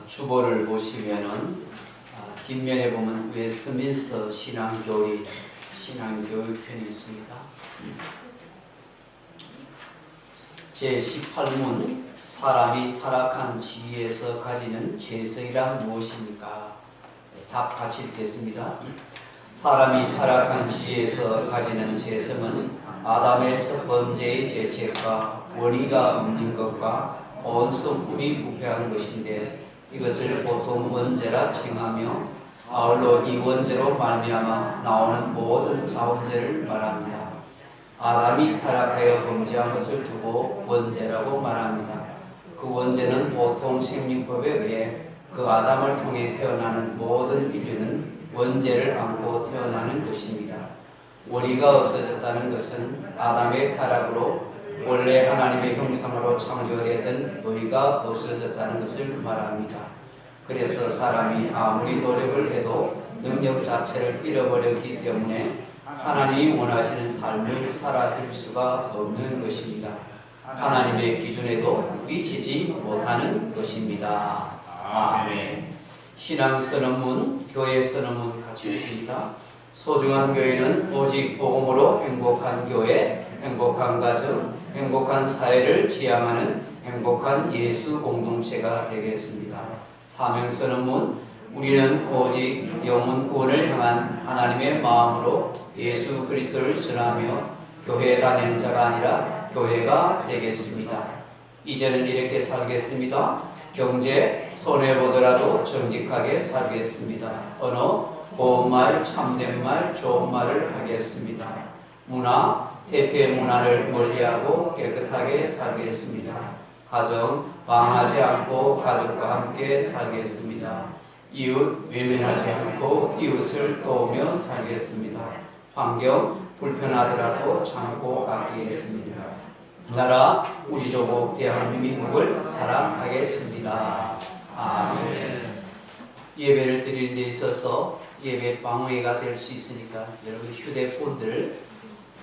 주보를 보시면은 뒷면에 보면 웨스트민스터 신앙교리 신앙교육편이 있습니다. 제18문 사람이 타락한 지위에서 가지는 죄성이란 무엇입니까? 답 같이 읽겠습니다. 사람이 타락한 지위에서 가지는 죄성은 아담의 첫 번째의 죄책과 원의가 없는 것과 온 성품이 부패한 것인데 이것을 보통 원죄라 칭하며 아울러 이 원죄로 말미암아 나오는 모든 자원죄를 말합니다. 아담이 타락하여 범죄한 것을 두고 원죄라고 말합니다. 그 원죄는 보통 생육법에 의해 그 아담을 통해 태어나는 모든 인류는 원죄를 안고 태어나는 것입니다. 원의가 없어졌다는 것은 아담의 타락으로 원래 하나님의 형상으로 창조되었던 의가 없어졌다는 것을 말합니다. 그래서 사람이 아무리 노력을 해도 능력 자체를 잃어버렸기 때문에 하나님이 원하시는 삶을 살아들 수가 없는 것입니다. 하나님의 기준에도 미치지 못하는 것입니다. 아멘. 신앙 선언문, 교회 선언문 같이 있습니다. 소중한 교회는 오직 복음으로 행복한 교회, 행복한 가정, 행복한 사회를 지향하는 행복한 예수 공동체가 되겠습니다. 사명 선언문, 우리는 오직 영혼 구원을 향한 하나님의 마음으로 예수 그리스도를 전하며 교회에 다니는 자가 아니라 교회가 되겠습니다. 이제는 이렇게 살겠습니다. 경제 손해보더라도 정직하게 살겠습니다. 언어 고운 말, 참된 말, 좋은 말을 하겠습니다. 문화 대표의 문화를 멀리하고 깨끗하게 살겠습니다. 가정 방하지 않고 가족과 함께 살겠습니다. 이웃 외면하지 않고 이웃을 도우며 살겠습니다. 환경 불편하더라도 참고 아끼겠습니다. 나라 우리 조국 대한민국을 사랑하겠습니다. 아멘. 예배를 드리는 데 있어서 예배 방해가 될 수 있으니까 여러분 휴대폰들을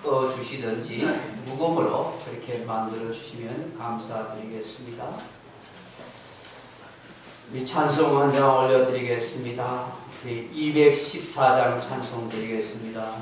꺼주시든지 무음으로 그렇게 만들어 주시면 감사드리겠습니다. 우리 찬송 한 장 올려드리겠습니다. 214장 찬송 드리겠습니다.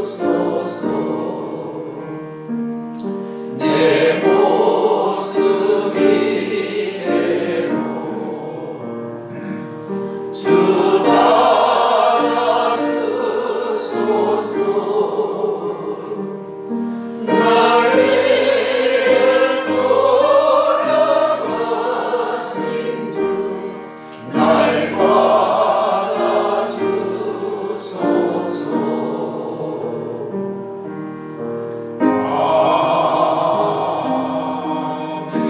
주소서. 내 모습 이대로 주 받아주소서. 나를 돌아가신 주 날 받아주소서. 아멘.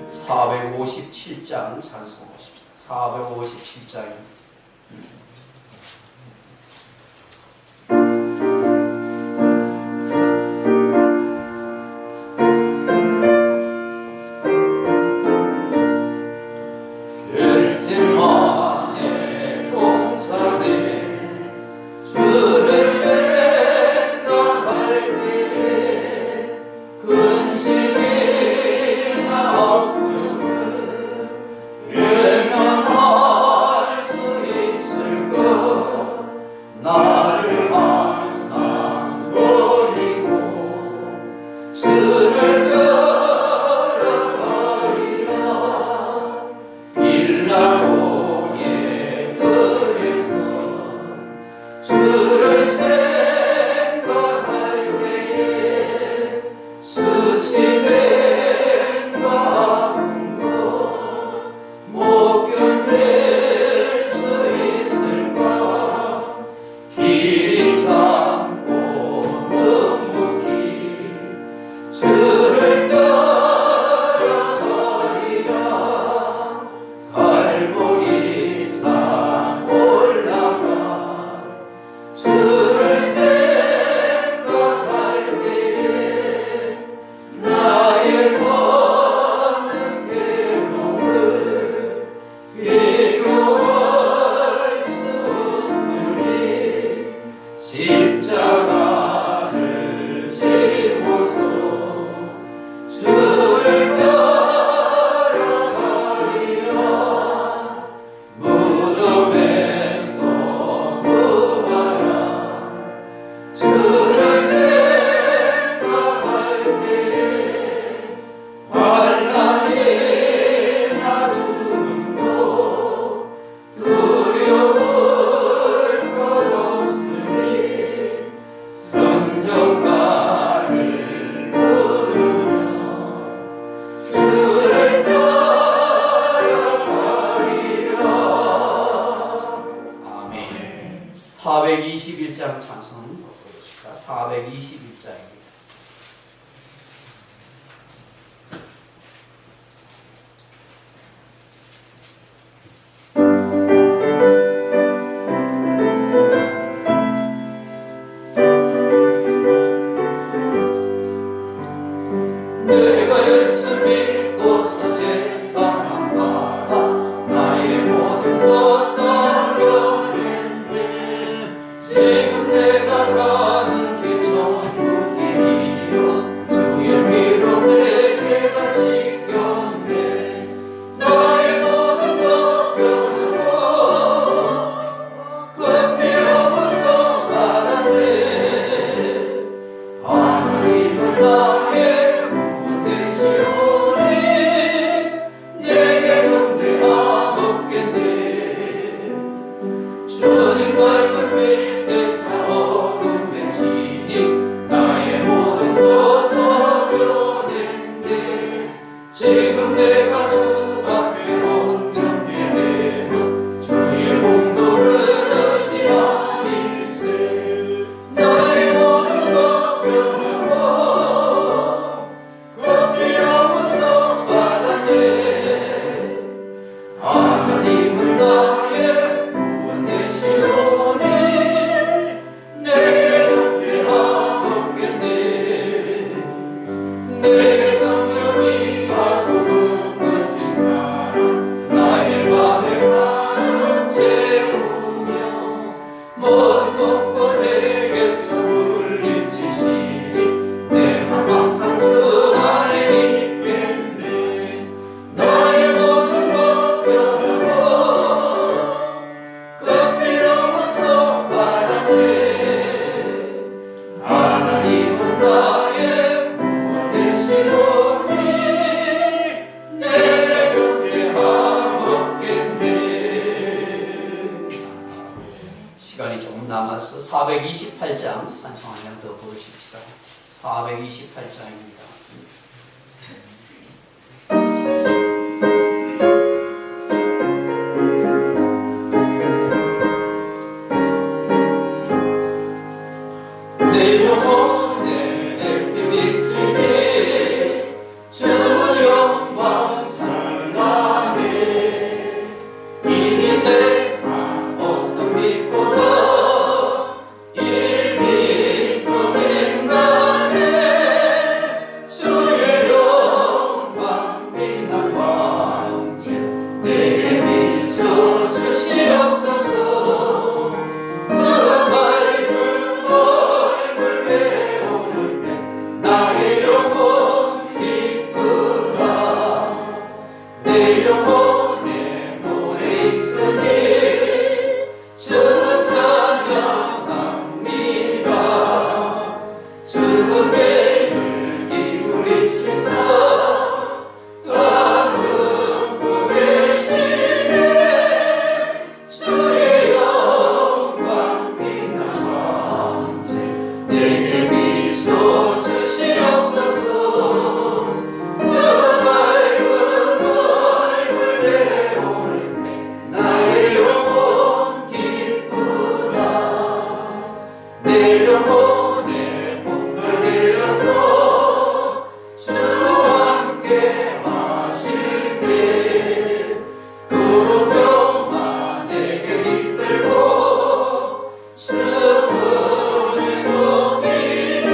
457장 찬송하십시다. 457장. 결심만의 공산에 주를 생각할 때 근심이나 아픔을 외면할 수 있을까? 나를 항상 버리고 주를 따라가리라. 빌라도의 들에서 주를 생각할 때에 수치됨과 아픈 것 못 견딜 수 있을까? 길이 참고 묵묵히 주를 따라가리라. 갈보리산 올라가 주를 생각할 때에 나의 많은 괴로움을 비교할 수 없으리. 십자가를 지고서 주를 따라가리라. 무덤에서 부활한 주를 생각할 때에 환난이나 죽음도 두려울 것 없으니 성경가를 부르며 주를 따라가리라. 아멘. 421장 찬송 보겠습니다. 421장입니다. 내가 예수 믿고서 제사만 받아 나의 모든 것 따르는데 지금 내가 가는 길 천국 길이요 주의 피로 내 죄가 씻겼네. 나의 모든 것 변하고 그 피로부터 받았네. 하나님은 나의 내게 존재함 없겠네. 주님 밝은 빛에서 어둠 비치니 나의 모든 것 변했네. 지금 내가 주 앞에 온전히 예배로 주의 공로를 의지함일세. 나의 모든 것 변하고 그 피로부터 받았네. 하나님은 나의 구원 되시오니 내게 존재함 없겠네. 내 성령이 바로 묶으신 사랑 나의 맘에 가득 채우며 먼 곳과 내게서 물리치시니 내 맘 항상 주 안에 있겠네. 나의 모든 것 변하고 그 피로부터 받았네. 428장 찬송 한 장 더 부르십시다. 428장입니다. 내 영혼에 빛비치니 주 영광 찬란해. 이 세상 어떤 빛보다 이 빛도 빛나네. 주의 영광 빛난 광채 내게 비춰 주시옵소서. 그 밝은 얼굴 배우는 때 나의 영혼 기쁘다. 내 영혼에 노래 있으니 주 찬양합니다. 주의 귀를 기울이시사 따르고 계시네. 주의 영광 빛난 광채 내게 비춰 주시옵소서. 그 밝은 얼굴 배우는 때 나의 영혼 기쁘다. 내 영혼에 몸을 내어서 주와 함께 하실 때 구경만 내게 깃들고 주를 높이네.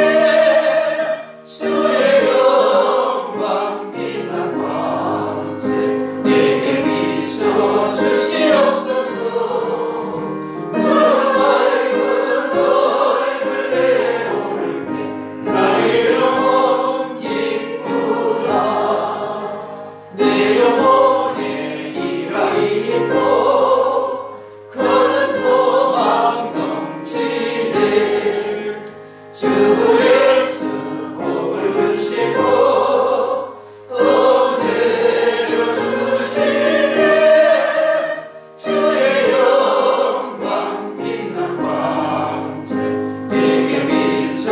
주의 영광 빛난 광채 내게 비춰 주시옵소서. 그 밝은 얼굴 배우는 때 나의 영혼 기쁘다. 내 영혼에 이라이 있고 큰 소망 넘치네. 주 예수 복을 주시고 또 내려주시네. 주의 영광 빛난 광채 내게 비춰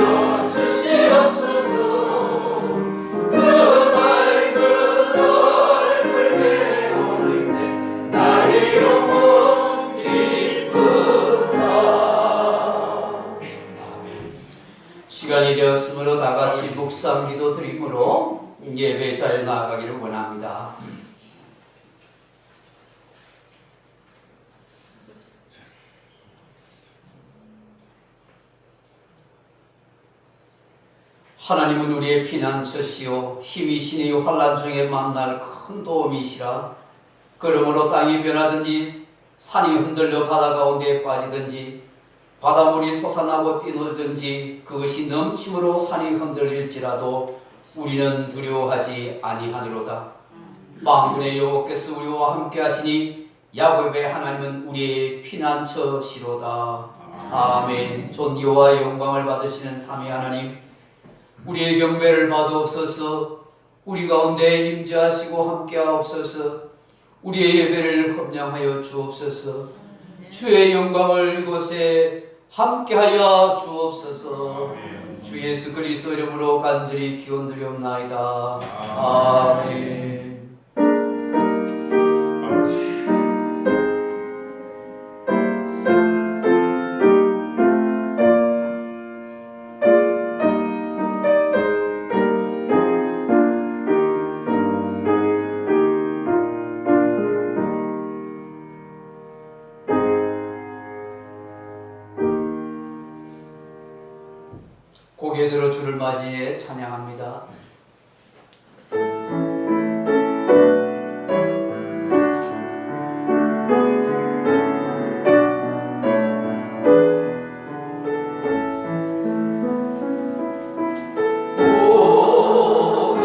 주시옵소서. 그 밝은 얼굴 배우는 때 나의 영혼 기쁘다. 시간이 되었으므로 다 같이 묵상 기도 드림으로 예배 자리에 나아가기를 원합니다. 하나님은 우리의 피난처시요 힘이시니 환난 중에 만날 큰 도움이시라. 그러므로 땅이 변하든지 산이 흔들려 바다 가운데 빠지든지 바닷물이 솟아나고 뛰놀든지 그것이 넘침으로 산이 흔들릴지라도 우리는 두려워하지 아니하리로다. 만군의 여호와께서 우리와 함께 하시니 야곱의 하나님은 우리의 피난처시로다. 아멘. 존귀와 영광을 받으시는 삼위 하나님, 우리의 경배를 받으옵소서. 우리 가운데 임재하시고 함께하옵소서. 우리의 예배를 험량하여 주옵소서. 주의 영광을 이곳에 함께하여 주옵소서. 주 예수 그리스도 이름으로 간절히 기원드리옵나이다. 아멘. 고개 들어 주를 맞이해 찬양합니다. 오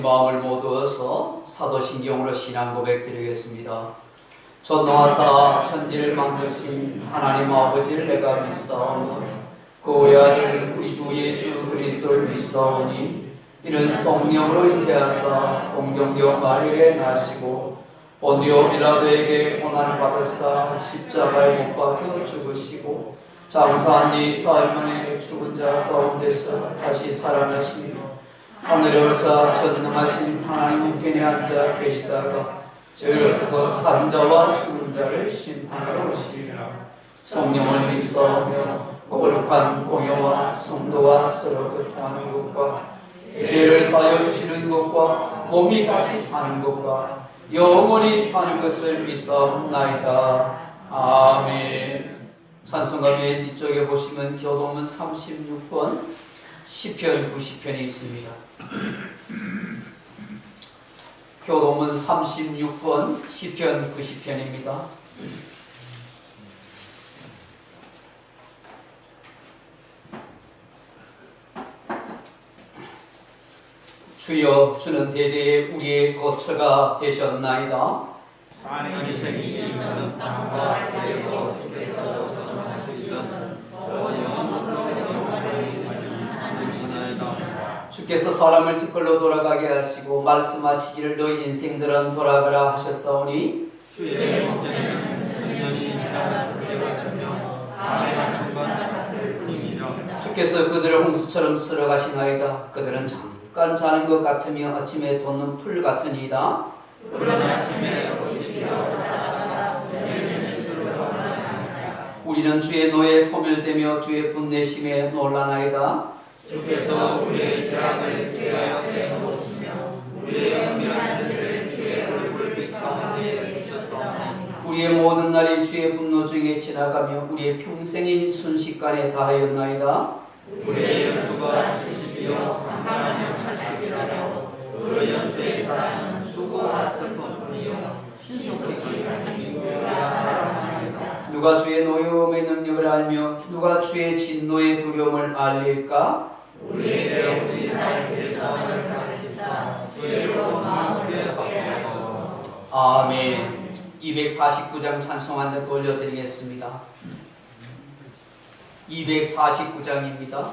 마음을 모두어서 사도신경으로 신앙 고백 드리겠습니다. 전능하사 천지를 만드신 하나님 아버지를 내가 믿사오며 그 외아들 우리 주 예수 그리스도를 믿사오니 이는 성령으로 잉태하사 동정녀 마리아에 나시고 본디오 빌라도에게 고난을 받으사 십자가에 못 박혀 죽으시고 장사한 지 사흘 만에 죽은 자 가운데서 다시 살아나시며 하늘에 올사 전능하신 하나님 우편에 앉아 계시다가 저희로서 산 자와 죽은 자를 심판하러 오시리라. 성령을 믿사오며 거룩한 공예와 성도와 서로 교통하는 것과 죄를 사하여 주시는 것과 몸이 다시 사는 것과 영원히 사는 것을 믿사옵나이다. 아멘. 찬송가 맨 뒤쪽에 보시면 교도문 36번 시편 90편이 있습니다. 교도문 36번 시편 90편입니다. 주여 주는 대대에 우리의 거처가 되셨나이다. 주께서 사람을 뒷걸로 돌아가게 하시고 말씀하시기를 너희 인생들은 돌아가라 하셨사오니 주의 목전에는 천년이 지나간 그대 같으며 밤에 같은 것 같을 뿐이니라. 주께서 그들을 홍수처럼 쓸어가시나이다. 그들은 잠깐 자는 것 같으며 아침에 돋는 풀 같으니이다. 그런 아침에 옷이 피어 자라다가 내리는 숲으로 돌아가나이다. 우리는 주의 노에 소멸되며 주의 분내심에 놀라나이다. 주께서 우리의 죄악을 주의 앞에 놓으시며 우리의 은밀한 죄를 주의 얼굴빛 가운데 주셨사오니 우리의 모든 날이 주의 분노 중에 지나가며 우리의 평생이 순식간에 다하였나이다. 우리의 연수가 70이요 한가하면 80이라도 그 연수의 자랑은 수고와 슬픔뿐이요 신속히 하는 인고가 하라나이다. 누가 주의 노여움의 능력을 알며 누가 주의 진노의 두려움을 알릴까? 우리에게 우리 날 대상을 가르치사 주의로 마음을 받게 하소서. 아멘. 249장 찬송 한 장 돌려드리겠습니다. 249장입니다.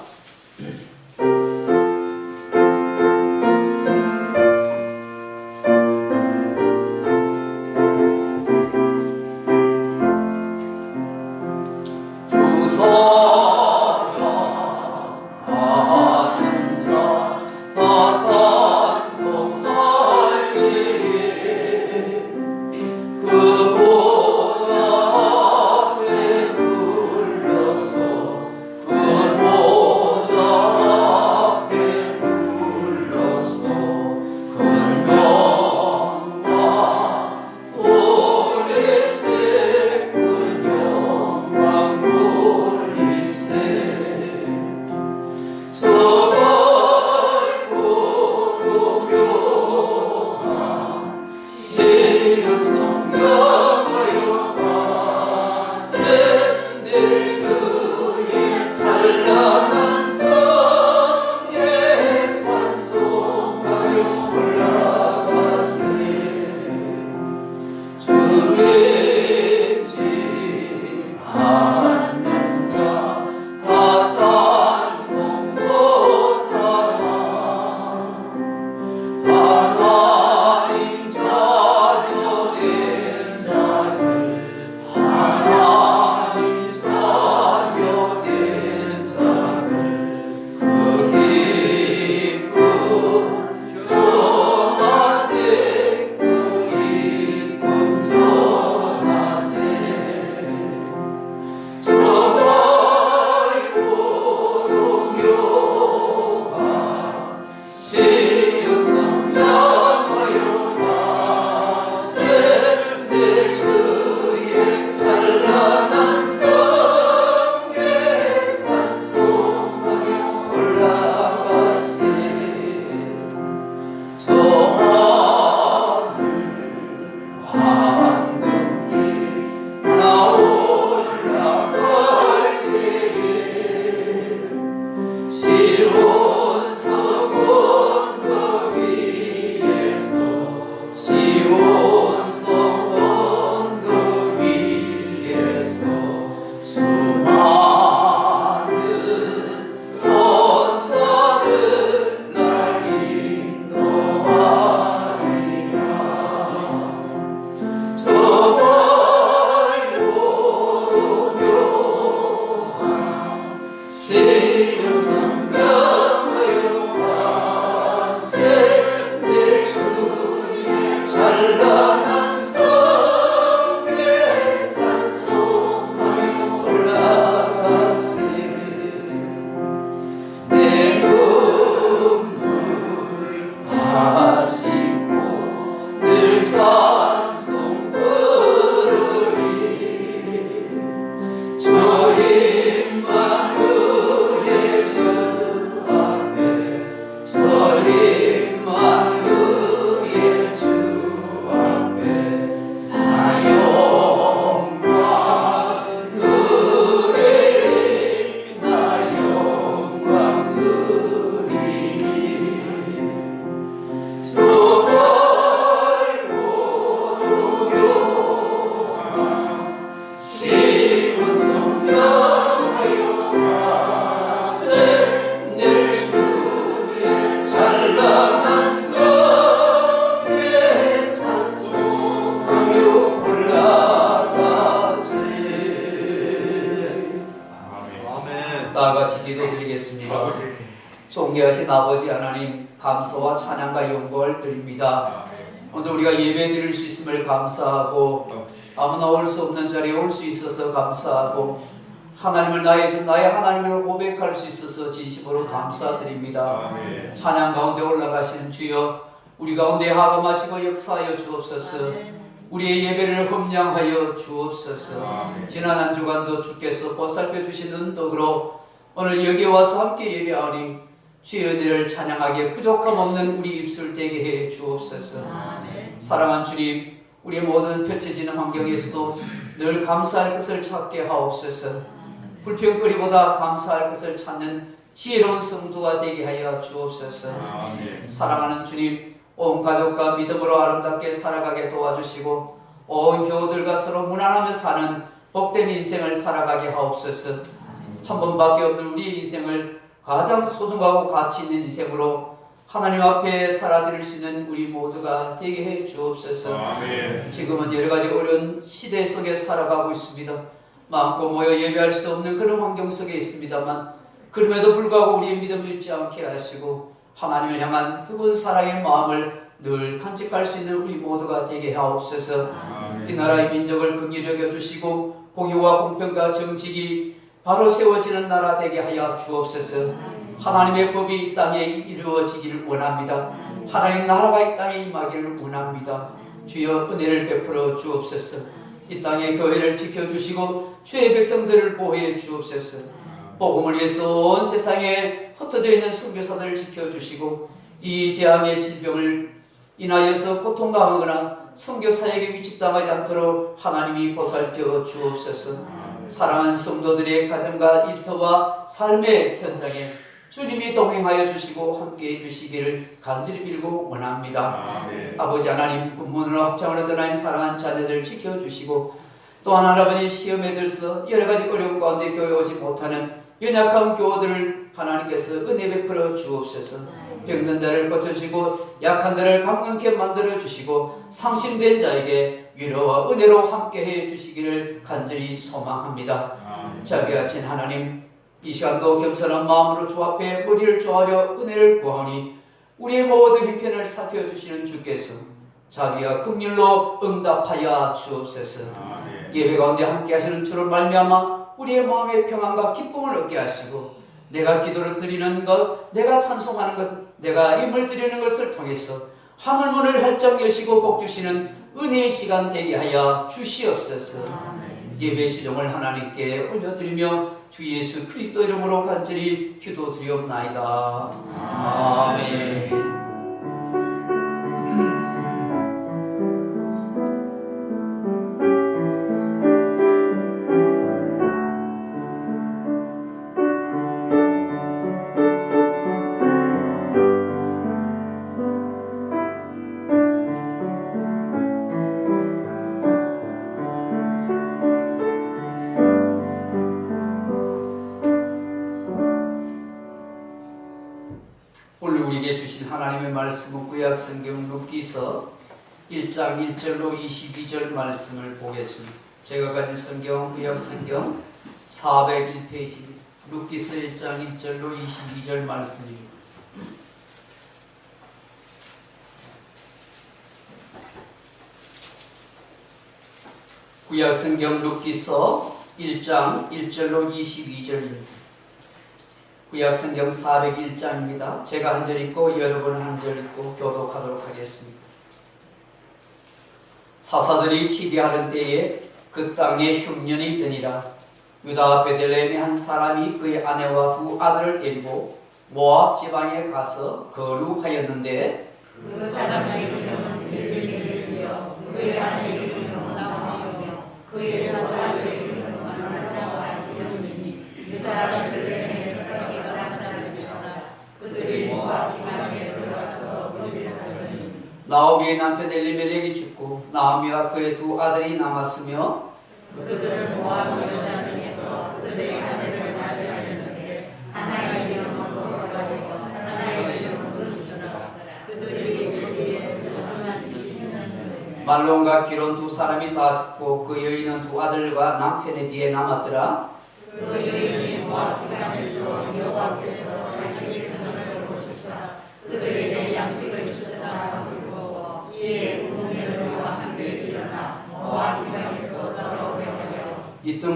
그 보좌 존귀하신 아버지 하나님, 감사와 찬양과 영광을 드립니다. 오늘 우리가 예배 드릴 수 있음을 감사하고 아무나 올 수 없는 자리에 올 수 있어서 감사하고 하나님을 나의 하나님을 고백할 수 있어서 진심으로 감사드립니다. 찬양 가운데 올라가시는 주여, 우리 가운데 하감하시고 역사하여 주옵소서. 우리의 예배를 흠량하여 주옵소서. 지난 한 주간도 주께서 보살펴 주신 은덕으로 오늘 여기 와서 함께 예배하니 주의 은혜를 찬양하기에 부족함 없는 우리 입술 되게 해 주옵소서. 사랑하는 주님, 우리의 모든 펼쳐지는 환경에서도 늘 감사할 것을 찾게 하옵소서. 불평거리보다 감사할 것을 찾는 지혜로운 성도가 되게 하여 주옵소서. 사랑하는 주님, 온 가족과 믿음으로 아름답게 살아가게 도와주시고 온 교우들과 서로 무난하며 사는 복된 인생을 살아가게 하옵소서. 한 번밖에 없는 우리의 인생을 가장 소중하고 가치 있는 인생으로 하나님 앞에 살아드릴 수 있는 우리 모두가 되게 해 주옵소서. 지금은 여러 가지 어려운 시대 속에 살아가고 있습니다. 마음껏 모여 예배할 수 없는 그런 환경 속에 있습니다만 그럼에도 불구하고 우리의 믿음을 잃지 않게 하시고 하나님을 향한 뜨거운 사랑의 마음을 늘 간직할 수 있는 우리 모두가 되게 하옵소서. 이 나라의 민족을 긍휼히 여겨주시고 공의와 공평과 정직이 바로 세워지는 나라 되게 하여 주옵소서. 하나님의 법이 이 땅에 이루어지기를 원합니다. 하나님 나라가 이 땅에 임하기를 원합니다. 주여 은혜를 베풀어 주옵소서. 이 땅의 교회를 지켜주시고 주의 백성들을 보호해 주옵소서. 복음을 위해서 온 세상에 흩어져 있는 선교사들을 지켜주시고 이 재앙의 질병을 인하여서 고통당하거나 선교사에게 위축당하지 않도록 하나님이 보살펴 주옵소서. 사랑하는 성도들의 가정과 일터와 삶의 현장에 주님이 동행하여 주시고 함께해 주시기를 간절히 빌고 원합니다. 아버지 하나님, 군문으로 학창으로 떠나는 사랑하는 자녀들 지켜주시고 또한 할아버지 시험에 들서 여러 가지 어려움 가운데 교회 오지 못하는 연약한 교우들을 하나님께서 은혜 베풀어 주옵소서. 병든 자를 고쳐주시고 약한 자를 강건케 만들어 주시고 상심된 자에게 위로와 은혜로 함께해 주시기를 간절히 소망합니다. 자비하신 하나님, 이 시간도 겸손한 마음으로 주 앞에 머리를 조아려 은혜를 구하오니 우리의 모든 형편을 살펴주시는 주께서 자비와 긍휼로 응답하여 주옵소서. 예배 가운데 함께 하시는 주를 말미암아 우리의 마음의 평안과 기쁨을 얻게 하시고 내가 기도를 드리는 것, 내가 찬송하는 것, 내가 힘을 드리는 것을 통해서 하늘문을 활짝 여시고 복 주시는 은혜의 시간 되게 하여 주시옵소서. 예배 시종을 하나님께 올려드리며 주 예수 그리스도 이름으로 간절히 기도드리옵나이다. 아멘. 오늘 우리에게 주신 하나님의 말씀은 구약성경 룻기서 1장 1절로 22절 말씀을 보겠습니다. 제가 가진 성경 구약성경 401페이지입니다. 룻기서 1장 1절로 22절 말씀입니다. 구약성경 룻기서 1장 1절로 22절입니다. 구약성경 401장입니다. 제가 한 절 읽고 여러분은 한 절 읽고 교독하도록 하겠습니다. 사사들이 치리하는 때에 그 땅에 흉년이 있더니라. 유다 베들레헴의 한 사람이 그의 아내와 두 아들을 데리고 모압 지방에 가서 거류하였는데 그 사람의 이름은 엘리멜렉이요 그의 아내 이름은 나오미요 그의 두 아들의 이름은 마누라와 이름이니 유다 베들레헴에 그렇게 살았다는 그들이 모압 지방에 들어가서 거기에 살더니 나오미의 남편 엘리멜렉이 죽고 나오미와 그의 두 아들이 남았으며 그들은 모압 여자 중에서 그들의 아내를 맞이하였는데 하나의 이름은 고라이고 하나의 이름은 르스라 그들이 거기에 거주한 지 10년 전에 말론과 기론 두 사람이 다 죽고 그 여인은 두 아들과 남편의 뒤에 남았더라. 그 여인이 모압 지방에서 여호와께서 자기 백성을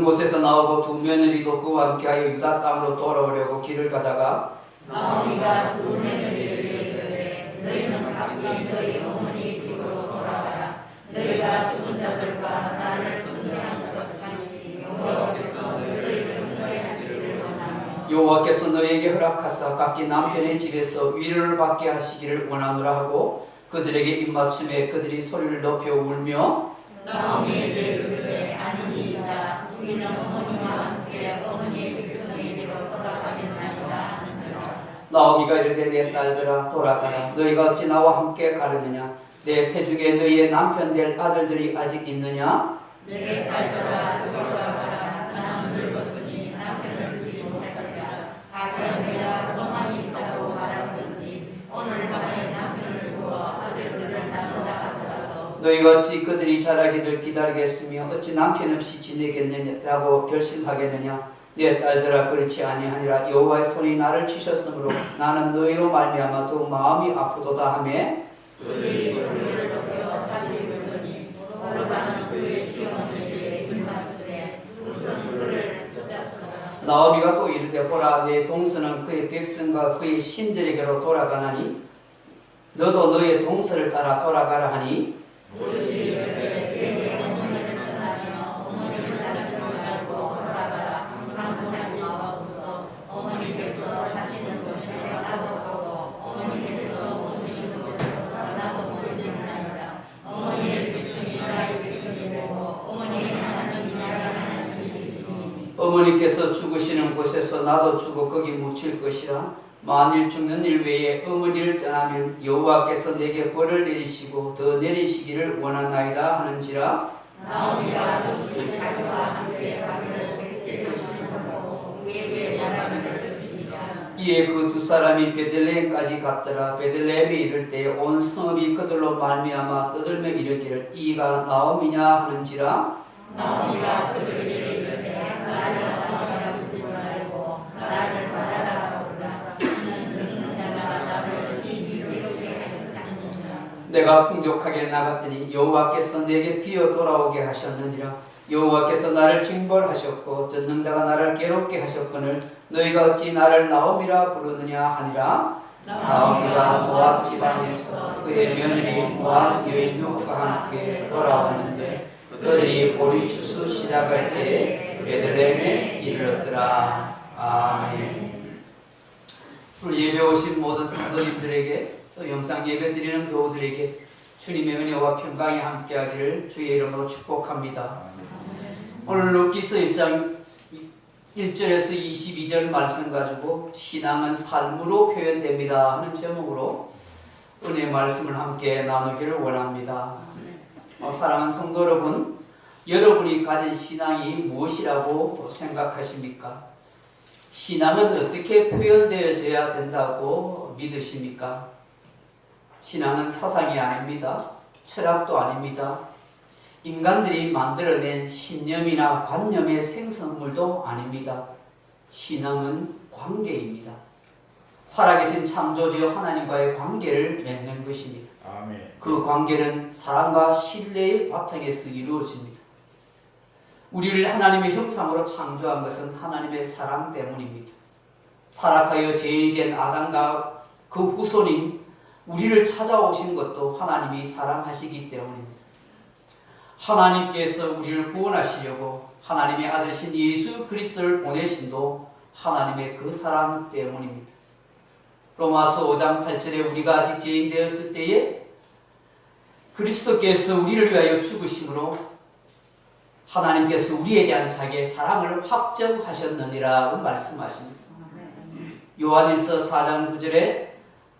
어떤 곳에서 나오고 두 며느리도 그와 함께하여 유다 땅으로 돌아오려고 길을 가다가 나오미가 두 며느리에게 이르되 너희는 각기 너희 어머니 집으로 돌아가라. 너희가 죽은 자들과 나를 승리한 것 같이 여호와께서 너희 승리하시기를 원하며 여호와께서 너에게 허락하사 각기 남편의 집에서 위로를 받게 하시기를 원하노라 하고 그들에게 입맞춤에 그들이 소리를 높여 울며 나오미에게 이르되 아니니이다. 우리는 어머니와 함께 어머니의 백성에게로 돌아가겠나이다 하느니라. 나오미가 이르되 내 딸들아 돌아가라. 너희가 어찌 나와 함께 가려느냐. 내 태중에 너희의 남편 될 아들들이 아직 있느냐. 내 딸들아 돌아가라. 나는 늙었으니 남편을 두지 못할 것이라. 가끔 내가 소망이 있다고 말하든지 오늘 밤에 남편을 두어 아들들을 낳는다 하더라도 너희가 어찌 그들이 자라기를 기다리겠으며 어찌 남편 없이 지내겠느냐고 결심하겠느냐. 내 딸들아 그렇지 아니하니라. 여호와의 손이 나를 치셨으므로 나는 너희로 말미암아 또 마음이 아프도다 하매 그들이 소리를 높여 사실을 보더니 돌아가는 그의 시어머니에게 입맞추되 무슨 그를 쫓아쳐라. 나오미가 또 이르되 보라 내 동서는 그의 백성과 그의 신들에게로 돌아가나니 너도 너의 동서를 따라 돌아가라 하니 그것이 이르되 내게 어머니를 떠나며 어머니를 따르지 말고 돌아가라. 방문하지 마옵소서. 어머니께서 사시는 곳에 나도 가고 어머니께서 오시는 곳에서 나도 모르겠나이다. 어머니의 백성이 나의 백성이 되고 어머니의 하나님이 나의 하나님이시니 어머니께서 죽으시는 곳에서 나도 죽어 거기 묻힐 것이라. 만일 죽는 일 외에 어머니를 떠나면 여호와께서 내게 벌을 내리시고 더 내리시기를 원하나이다 하는지라. 나오미가 롯이 자기와 함께 가기를 백시하시므로 그에게 말하기를 것이니라. 이에 그 두 사람이 베들레헴까지 갔더라. 베들레헴에 이를 때 온 성읍이 그들로 말미암아 떠들며 이르기를 이가 나오미냐 하는지라. 나오미가 그들에게 이르되 나를 나오미라 부르지 말고 나를 말하라 부르라. 이는 죽는 자가 나를 이기게 하셨느니라. 내가 풍족하게 나갔더니 여호와께서 내게 비어 돌아오게 하셨느니라. 여호와께서 나를 징벌하셨고 전능자가 나를 괴롭게 하셨거늘 너희가 어찌 나를 나오미라 부르느냐 하니라. 나오미가 모압 지방에서 그의 며느리 모압 여인 룻과 함께 돌아왔는데 그들이 보리 추수 시작할 때에 베들레헴에 이르렀더라. 아멘. 오늘 예배 오신 모든 성도님들에게 또 영상 예배 드리는 교우들에게 주님의 은혜와 평강이 함께하기를 주의 이름으로 축복합니다. 오늘 룻기서 1장 1절에서 22절 말씀 가지고 신앙은 삶으로 표현됩니다 하는 제목으로 은혜의 말씀을 함께 나누기를 원합니다. 사랑하는 성도 여러분, 여러분이 가진 신앙이 무엇이라고 생각하십니까? 신앙은 어떻게 표현되어져야 된다고 믿으십니까? 신앙은 사상이 아닙니다. 철학도 아닙니다. 인간들이 만들어낸 신념이나 관념의 생성물도 아닙니다. 신앙은 관계입니다. 살아계신 창조주 하나님과의 관계를 맺는 것입니다. 아멘. 그 관계는 사랑과 신뢰의 바탕에서 이루어집니다. 우리를 하나님의 형상으로 창조한 것은 하나님의 사랑 때문입니다. 타락하여 죄인이 된 아담과 그 후손인 우리를 찾아오신 것도 하나님이 사랑하시기 때문입니다. 하나님께서 우리를 구원하시려고 하나님의 아들이신 예수 그리스도를 보내심도 하나님의 그 사랑 때문입니다. 로마서 5장 8절에 우리가 아직 죄인 되었을 때에 그리스도께서 우리를 위하여 죽으심으로 하나님께서 우리에 대한 자기의 사랑을 확정하셨느니라고 말씀하십니다. 요한일서 4장 9절에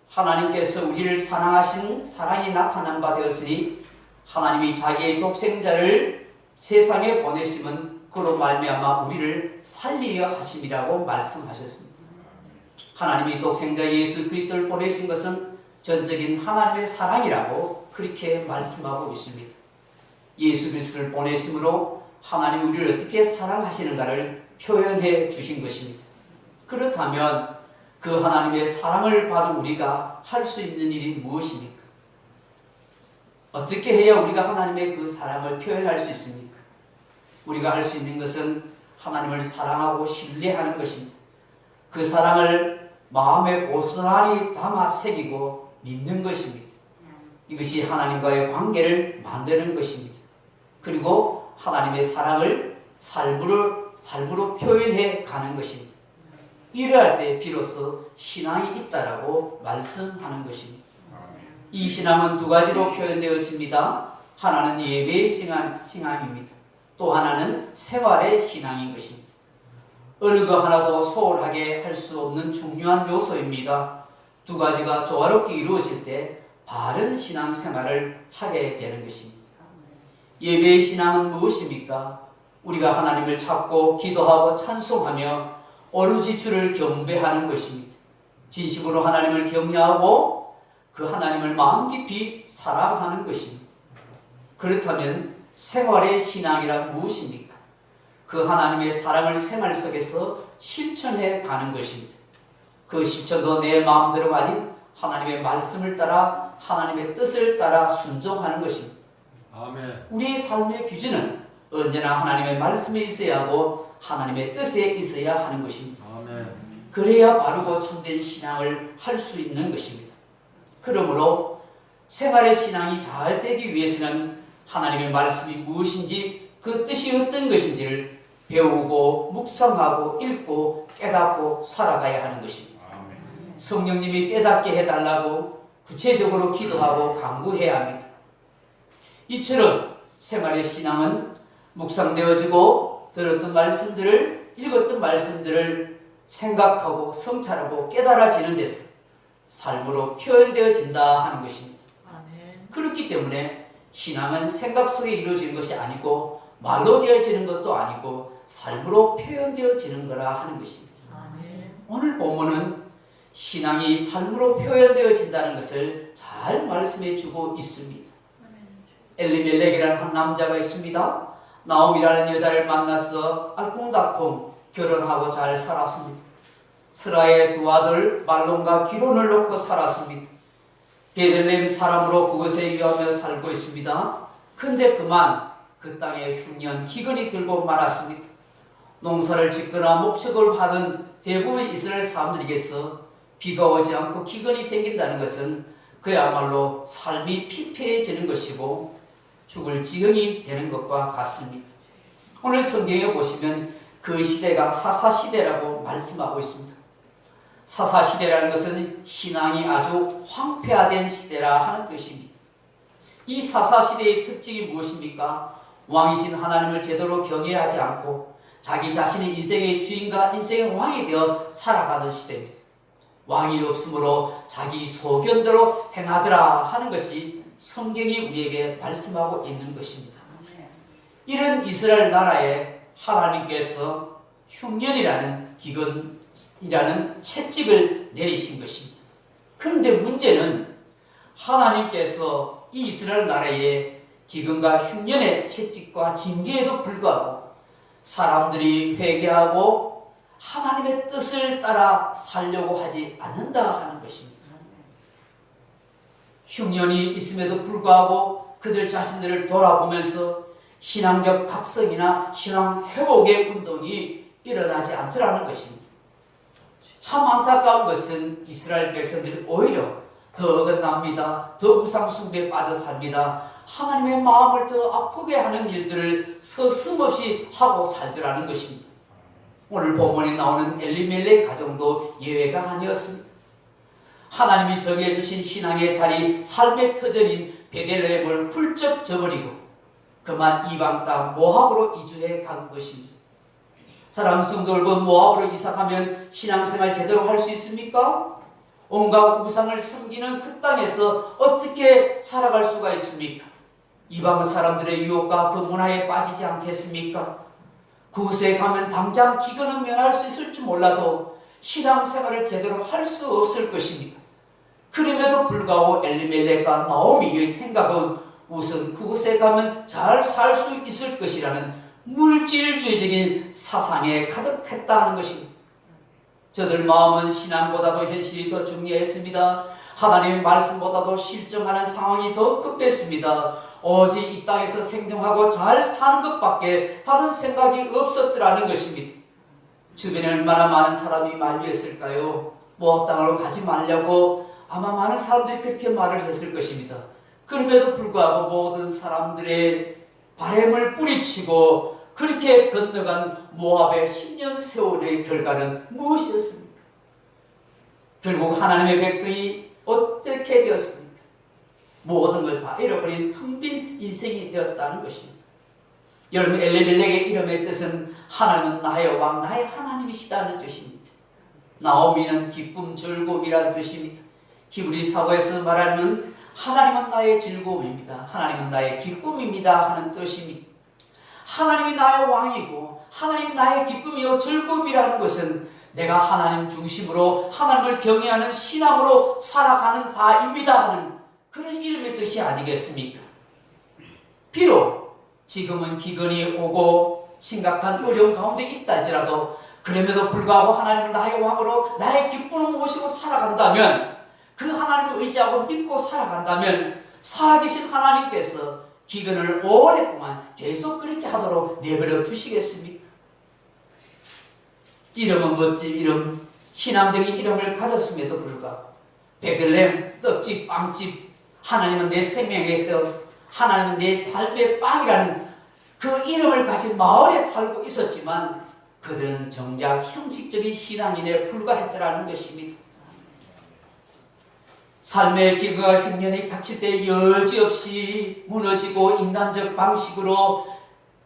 하나님께서 우리를 사랑하신 사랑이 나타난 바 되었으니 하나님이 자기의 독생자를 세상에 보내심은 그로 말미암아 우리를 살리려 하심이라고 말씀하셨습니다. 하나님이 독생자 예수 그리스도를 보내신 것은 전적인 하나님의 사랑이라고 그렇게 말씀하고 있습니다. 예수 그리스도를 보내심으로 하나님이 우리를 어떻게 사랑하시는가를 표현해 주신 것입니다. 그렇다면 그 하나님의 사랑을 받은 우리가 할 수 있는 일이 무엇입니까? 어떻게 해야 우리가 하나님의 그 사랑을 표현할 수 있습니까? 우리가 할 수 있는 것은 하나님을 사랑하고 신뢰하는 것입니다. 그 사랑을 마음에 고스란히 담아 새기고 믿는 것입니다. 이것이 하나님과의 관계를 만드는 것입니다. 그리고 하나님의 사랑을 삶으로 표현해 가는 것입니다. 이러할 때 비로소 신앙이 있다라고 말씀하는 것입니다. 이 신앙은 두 가지로 표현되어집니다. 하나는 예배의 신앙입니다. 또 하나는 생활의 신앙인 것입니다. 어느 것 하나도 소홀하게 할 수 없는 중요한 요소입니다. 두 가지가 조화롭게 이루어질 때 바른 신앙생활을 하게 되는 것입니다. 예배의 신앙은 무엇입니까? 우리가 하나님을 찾고 기도하고 찬송하며 오로지 주를 경배하는 것입니다. 진심으로 하나님을 경외하고 그 하나님을 마음 깊이 사랑하는 것입니다. 그렇다면 생활의 신앙이란 무엇입니까? 그 하나님의 사랑을 생활 속에서 실천해 가는 것입니다. 그 실천도 내 마음대로가 아닌 하나님의 말씀을 따라 하나님의 뜻을 따라 순종하는 것입니다. 아멘. 우리의 삶의 기준은 언제나 하나님의 말씀에 있어야 하고 하나님의 뜻에 있어야 하는 것입니다. 아멘. 그래야 바르고 참된 신앙을 할 수 있는 것입니다. 그러므로 생활의 신앙이 잘 되기 위해서는 하나님의 말씀이 무엇인지 그 뜻이 어떤 것인지를 배우고 묵상하고 읽고 깨닫고 살아가야 하는 것입니다. 성령님이 깨닫게 해달라고 구체적으로 기도하고 간구해야 합니다. 이처럼 생활의 신앙은 묵상되어지고 들었던 말씀들을 읽었던 말씀들을 생각하고 성찰하고 깨달아지는 데서 삶으로 표현되어진다 하는 것입니다. 그렇기 때문에 신앙은 생각 속에 이루어지는 것이 아니고 말로 되어지는 것도 아니고 삶으로 표현되어지는 거라 하는 것입니다. 오늘 본문은 신앙이 삶으로 표현되어진다는 것을 잘 말씀해 주고 있습니다. 엘리멜렉이라는 한 남자가 있습니다. 나옴이라는 여자를 만나서 알콩달콩 결혼하고 잘 살았습니다. 스라의 두 아들 말론과 기론을 놓고 살았습니다. 베들레헴 사람으로 그것에 위하며 살고 있습니다. 근데 그만 그 땅에 흉년 기근이 들고 말았습니다. 농사를 짓거나 목축을 하는 대부분 이스라엘 사람들에게서 비가 오지 않고 기근이 생긴다는 것은 그야말로 삶이 피폐해지는 것이고 죽을 지경이 되는 것과 같습니다. 오늘 성경에 보시면 그 시대가 사사시대라고 말씀하고 있습니다. 사사시대라는 것은 신앙이 아주 황폐화된 시대라 하는 뜻입니다. 이 사사시대의 특징이 무엇입니까? 왕이신 하나님을 제대로 경외하지 않고 자기 자신의 인생의 주인과 인생의 왕이 되어 살아가는 시대입니다. 왕이 없으므로 자기 소견대로 행하더라 하는 것이 성경이 우리에게 말씀하고 있는 것입니다. 이런 이스라엘 나라에 하나님께서 흉년이라는 기근이라는 채찍을 내리신 것입니다. 그런데 문제는 하나님께서 이 이스라엘 나라에 기근과 흉년의 채찍과 징계에도 불구하고 사람들이 회개하고 하나님의 뜻을 따라 살려고 하지 않는다 하는 것입니다. 흉년이 있음에도 불구하고 그들 자신들을 돌아보면서 신앙적 각성이나 신앙 회복의 운동이 일어나지 않더라는 것입니다. 참 안타까운 것은 이스라엘 백성들이 오히려 더 어긋납니다. 더 우상숭배에 빠져 삽니다. 하나님의 마음을 더 아프게 하는 일들을 서슴없이 하고 살더라는 것입니다. 오늘 본문에 나오는 엘리멜렉 가정도 예외가 아니었습니다. 하나님이 정해 주신 신앙의 자리, 삶의 터전인 베들레헴을 훌쩍 저버리고 그만 이방 땅 모압으로 이주해 간 것입니다. 사랑하는 성도 여러분, 모압으로 이사가면 신앙생활 제대로 할 수 있습니까? 온갖 우상을 섬기는 그 땅에서 어떻게 살아갈 수가 있습니까? 이방 사람들의 유혹과 그 문화에 빠지지 않겠습니까? 그곳에 가면 당장 기근은 면할 수 있을지 몰라도 신앙생활을 제대로 할 수 없을 것입니다. 그럼에도 불구하고 엘리멜렉과 나오미의 생각은 우선 그곳에 가면 잘 살 수 있을 것이라는 물질주의적인 사상에 가득했다는 것입니다. 저들 마음은 신앙보다도 현실이 더 중요했습니다. 하나님의 말씀보다도 실정하는 상황이 더 급했습니다. 오직 이 땅에서 생존하고 잘 사는 것밖에 다른 생각이 없었더라는 것입니다. 주변에 얼마나 많은 사람이 만류했을까요? 모압 땅으로 가지 말라고 아마 많은 사람들이 그렇게 말을 했을 것입니다. 그럼에도 불구하고 모든 사람들의 바램을 뿌리치고 그렇게 건너간 모압의 10년 세월의 결과는 무엇이었습니까? 결국 하나님의 백성이 어떻게 되었습니까? 모든 걸 다 잃어버린 텅 빈 인생이 되었다는 것입니다. 여러분, 엘리멜렉의 이름의 뜻은 하나님은 나의 왕, 나의 하나님이시다는 뜻입니다. 나오미는 기쁨, 즐거움이라는 뜻입니다. 히브리 사고에서 말하면 하나님은 나의 즐거움입니다. 하나님은 나의 기쁨입니다 하는 뜻입니다. 하나님이 나의 왕이고 하나님이 나의 기쁨이요 즐거움이라는 것은 내가 하나님 중심으로 하나님을 경외하는 신앙으로 살아가는 자입니다 하는 그런 이름의 뜻이 아니겠습니까? 비록 지금은 기근이 오고 심각한 어려움 가운데 있다 할지라도 그럼에도 불구하고 하나님은 나의 왕으로 나의 기쁨을 모시고 살아간다면, 그 하나님을 의지하고 믿고 살아간다면 살아계신 하나님께서 기근을 오랫동안 계속 그렇게 하도록 내버려 두시겠습니까? 이름은 멋진 이름, 신앙적인 이름을 가졌음에도 불구하고 베들레헴 떡집 빵집, 하나님은 내 생명의 떡, 하나님은 내 삶의 빵이라는 그 이름을 가진 마을에 살고 있었지만 그들은 정작 형식적인 신앙인에 불과했더라는 것입니다. 삶의 기근과 흉년이 닥칠 때 여지없이 무너지고 인간적 방식으로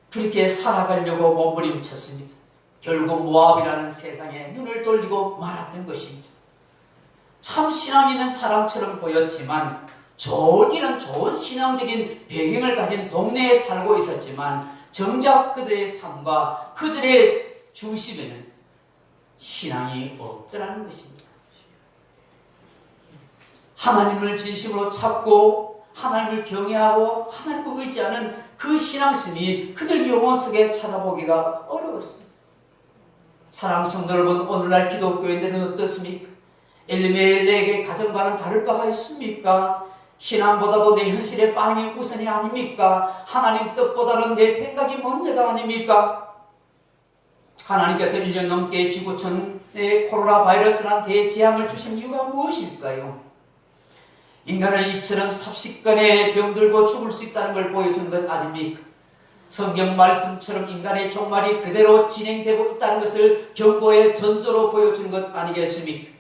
그렇게 살아가려고 몸부림쳤습니다. 결국 모압이라는 세상에 눈을 돌리고 말았던 것입니다. 참 신앙 있는 사람처럼 보였지만 이런 좋은 신앙적인 배경을 가진 동네에 살고 있었지만 정작 그들의 삶과 그들의 중심에는 신앙이 없더라는 것입니다. 하나님을 진심으로 찾고 하나님을 경외하고 하나님을 의지하는 그 신앙심이 그들 영혼 속에 찾아보기가 어려웠습니다. 사랑하는 성도 여러분, 오늘날 기독교인들은 어떻습니까? 엘리멜렉의 가정과는 다를 바가 있습니까? 신앙보다도 내 현실의 빵이 우선이 아닙니까? 하나님 뜻보다는 내 생각이 먼저가 아닙니까? 하나님께서 1년 넘게 지구촌에 코로나 바이러스란 대재앙을 주신 이유가 무엇일까요? 인간은 이처럼 삽시간에 병들고 죽을 수 있다는 걸 보여준 것 아닙니까? 성경 말씀처럼 인간의 종말이 그대로 진행되고 있다는 것을 경고의 전조로 보여주는 것 아니겠습니까?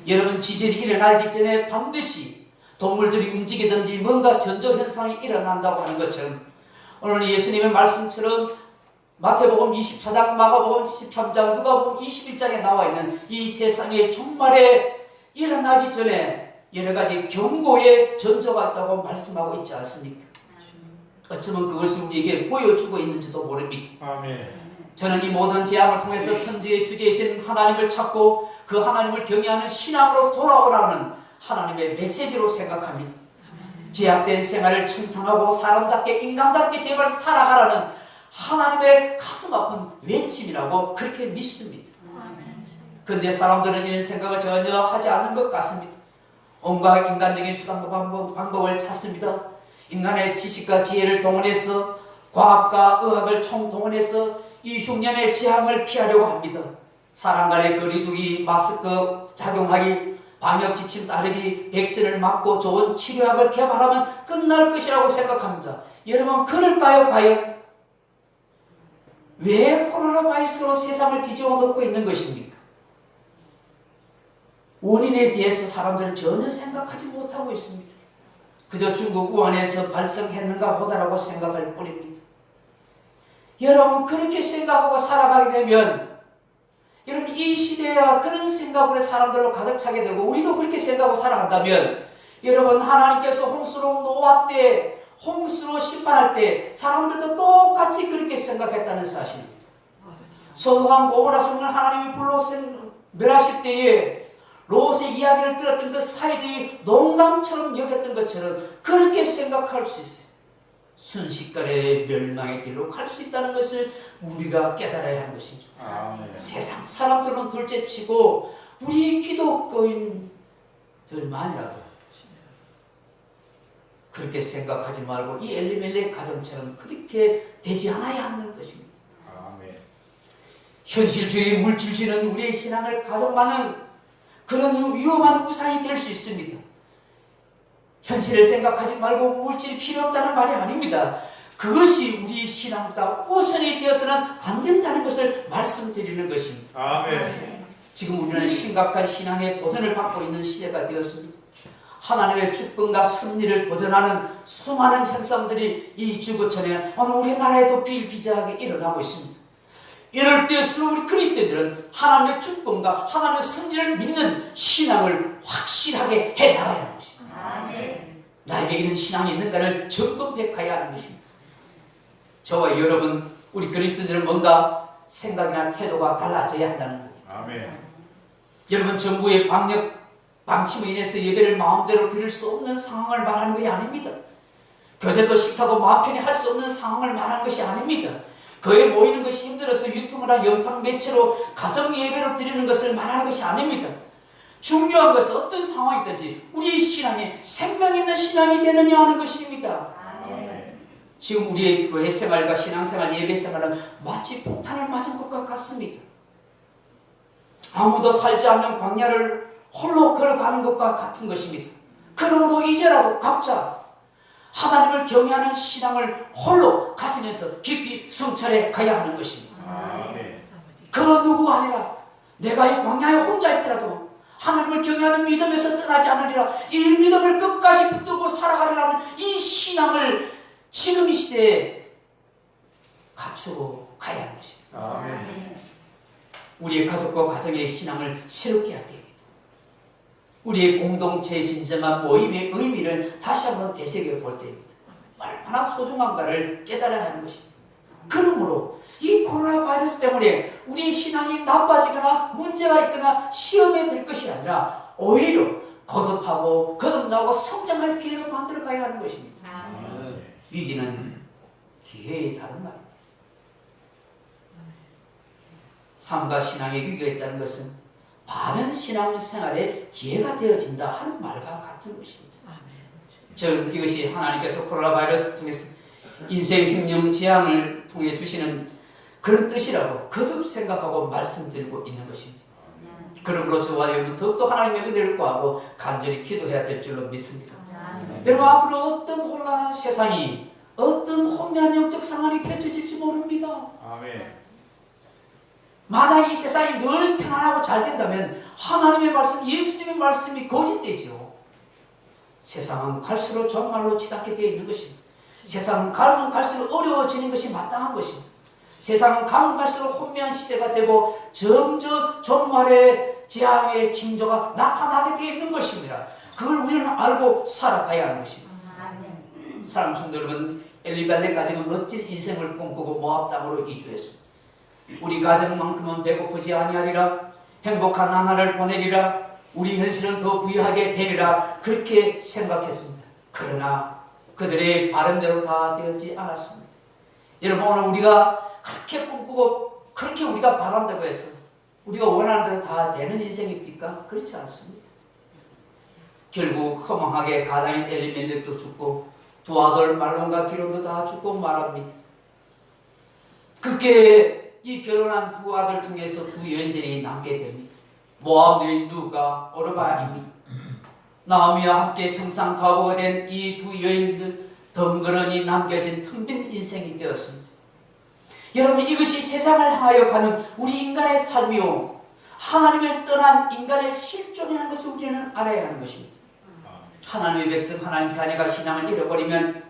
여러분, 지진이 일어나기 전에 반드시 동물들이 움직이든지 뭔가 전조현상이 일어난다고 하는 것처럼 오늘 예수님의 말씀처럼 마태복음 24장, 마가복음 13장, 누가복음 21장에 나와 있는 이 세상의 종말에 일어나기 전에 여러 가지 경고의 전조가 있다고 말씀하고 있지 않습니까? 어쩌면 그것을 우리에게 보여주고 있는지도 모릅니다. 아멘. 저는 이 모든 재앙을 통해서 천지의 주제이신 하나님을 찾고 그 하나님을 경외하는 신앙으로 돌아오라는 하나님의 메시지로 생각합니다. 제약된 생활을 청산하고 사람답게 인간답게 제발 살아가라는 하나님의 가슴 아픈 외침이라고 그렇게 믿습니다. 그런데 사람들은 이런 생각을 전혀 하지 않는 것 같습니다. 온갖 인간적인 수단과 방법을 찾습니다. 인간의 지식과 지혜를 동원해서 과학과 의학을 총동원해서 이 흉년의 재앙을 피하려고 합니다. 사람 간의 거리두기, 마스크 착용하기, 방역 지침 따르기, 백신을 맞고 좋은 치료약을 개발하면 끝날 것이라고 생각합니다. 여러분, 그럴까요? 과연? 왜 코로나 바이러스로 세상을 뒤집어 놓고 있는 것입니까? 원인에 대해서 사람들은 전혀 생각하지 못하고 있습니다. 그저 중국 우한에서 발생했는가 보다라고 생각할 뿐입니다. 여러분, 그렇게 생각하고 살아가게 되면 여러분, 이 시대야 그런 생각으로 사람들로 가득 차게 되고 우리도 그렇게 생각하고 살아간다면 여러분, 하나님께서 홍수로 노아 때 홍수로 심판할 때 사람들도 똑같이 그렇게 생각했다는 사실입니다. 소돔과 고모라 성을 하나님이 불로 멸하실 때에 롯의 이야기를 들었던 그 사이들이 농담처럼 여겼던 것처럼 그렇게 생각할 수 있어요. 순식간에 멸망의 길로 갈 수 있다는 것을 우리가 깨달아야 하는 것입니다. 세상 사람들은 둘째치고 우리 기독교인들만이라도 그렇게 생각하지 말고 이 엘리멜렉 가정처럼 그렇게 되지 않아야 하는 것입니다. 현실주의, 물질주의는 우리의 신앙을 가동하는 그런 위험한 우상이 될 수 있습니다. 현실을 생각하지 말고 물질이 필요 없다는 말이 아닙니다. 그것이 우리 신앙보다 우선이 되어서는 안 된다는 것을 말씀드리는 것입니다. 아멘. 지금 우리는 심각한 신앙의 도전을 받고 있는 시대가 되었습니다. 하나님의 주권과 승리를 도전하는 수많은 현상들이 이 지구촌에 오늘 우리나라에도 비일비재하게 일어나고 있습니다. 이럴 때일수록 우리 그리스도인들은 하나님의 주권과 하나님의 승리를 믿는 신앙을 확실하게 해나가야 하는 것입니다. 나에게 이런 신앙이 있는가를 점검해가야 하는 것입니다. 저와 여러분, 우리 그리스도인들은 뭔가 생각이나 태도가 달라져야 한다는 거예요. 여러분, 정부의 방침으로 인해서 예배를 마음대로 드릴 수 없는 상황을 말하는 것이 아닙니다. 교제도 식사도 마음 편히 할 수 없는 상황을 말하는 것이 아닙니다. 교회에 모이는 것이 힘들어서 유튜브나 영상 매체로 가정 예배로 드리는 것을 말하는 것이 아닙니다. 중요한 것은 어떤 상황이든지 우리의 신앙이 생명 있는 신앙이 되느냐 하는 것입니다. 지금 우리의 교회 생활과 신앙생활, 예배 생활은 마치 폭탄을 맞은 것과 같습니다. 아무도 살지 않는 광야를 홀로 걸어가는 것과 같은 것입니다. 그러므로 이제라도 각자 하나님을 경외하는 신앙을 홀로 가지면서 깊이 성찰해 가야 하는 것입니다. 그 누구가 아니라 내가 이 광야에 혼자 있더라도 하나님을 경외하는 믿음에서 떠나지 않으리라. 이 믿음을 끝까지 붙들고 살아가려는 이 신앙을 지금 이 시대에 갖추고 가야 하는 것입니다. 우리의 가족과 가정의 신앙을 새롭게 해야 됩니다. 우리의 공동체의 진정한 모임의 의미를 다시 한번 되새겨 볼 때입니다. 얼마나 소중한가를 깨달아야 하는 것입니다. 그러므로 이 코로나 바이러스 때문에 우리의 신앙이 나빠지거나 문제가 있거나 시험에 들 것이 아니라 오히려 거듭하고 거듭나고 성장할 기회를 만들어 가야 하는 것입니다. 위기는 기회의 다른 말입니다. 삶과 신앙에 위기가 있다는 것은 바른 신앙생활의 기회가 되어진다 하는 말과 같은 것입니다. 저는 이것이 하나님께서 코로나 바이러스 통해서 인생 흉령 재앙을 통해 주시는 그런 뜻이라고 거듭 생각하고 말씀드리고 있는 것입니다. 그러므로 저와 여러분 더욱더 하나님의 은혜를 구하고 간절히 기도해야 될 줄로 믿습니다. 여러분, 앞으로 어떤 혼란한 세상이, 어떤 혼미한 영적 상황이 펼쳐질지 모릅니다. 만약 이 세상이 늘 편안하고 잘 된다면 하나님의 말씀, 예수님의 말씀이 거짓되죠. 세상은 갈수록 종말로 치닫게 되어 있는 것입니다. 세상은 가면 갈수록 어려워지는 것이 마땅한 것입니다. 세상은 가면 갈수록 혼미한 시대가 되고 점점 종말의 재앙의 징조가 나타나게 되어 있는 것입니다. 그걸 우리는 알고 살아가야 하는 것입니다. 사랑하는 성도 여러분, 엘리멜렉 가정은 멋진 인생을 꿈꾸고 모압 땅으로 이주했습니다. 우리 가정만큼은 배고프지 아니하리라, 행복한 나날을 보내리라, 우리 현실은 더 부유하게 되리라, 그렇게 생각했습니다. 그러나 그들의 바람대로 다 되었지 않았습니다. 여러분, 오늘 우리가 그렇게 꿈꾸고 그렇게 우리가 바란다고 해서 우리가 원하는 대로 다 되는 인생입니까? 그렇지 않습니다. 결국 허망하게 가담인 엘리멜렉도 죽고 두 아들 말론과 기론도 다 죽고 말합니다. 그렇게 이 결혼한 두 아들 중에서 두 여인들이 남게 됩니다. 모압 여인 루가 오르바입니다. 나오미와 함께 청상 과부가 된 이 두 여인들 덩그러니 남겨진 텅 빈 인생이 되었습니다. 여러분, 이것이 세상을 향하여 가는 우리 인간의 삶이요, 하나님을 떠난 인간의 실존이라는 것을 우리는 알아야 하는 것입니다. 하나님의 백성, 하나님 자녀가 신앙을 잃어버리면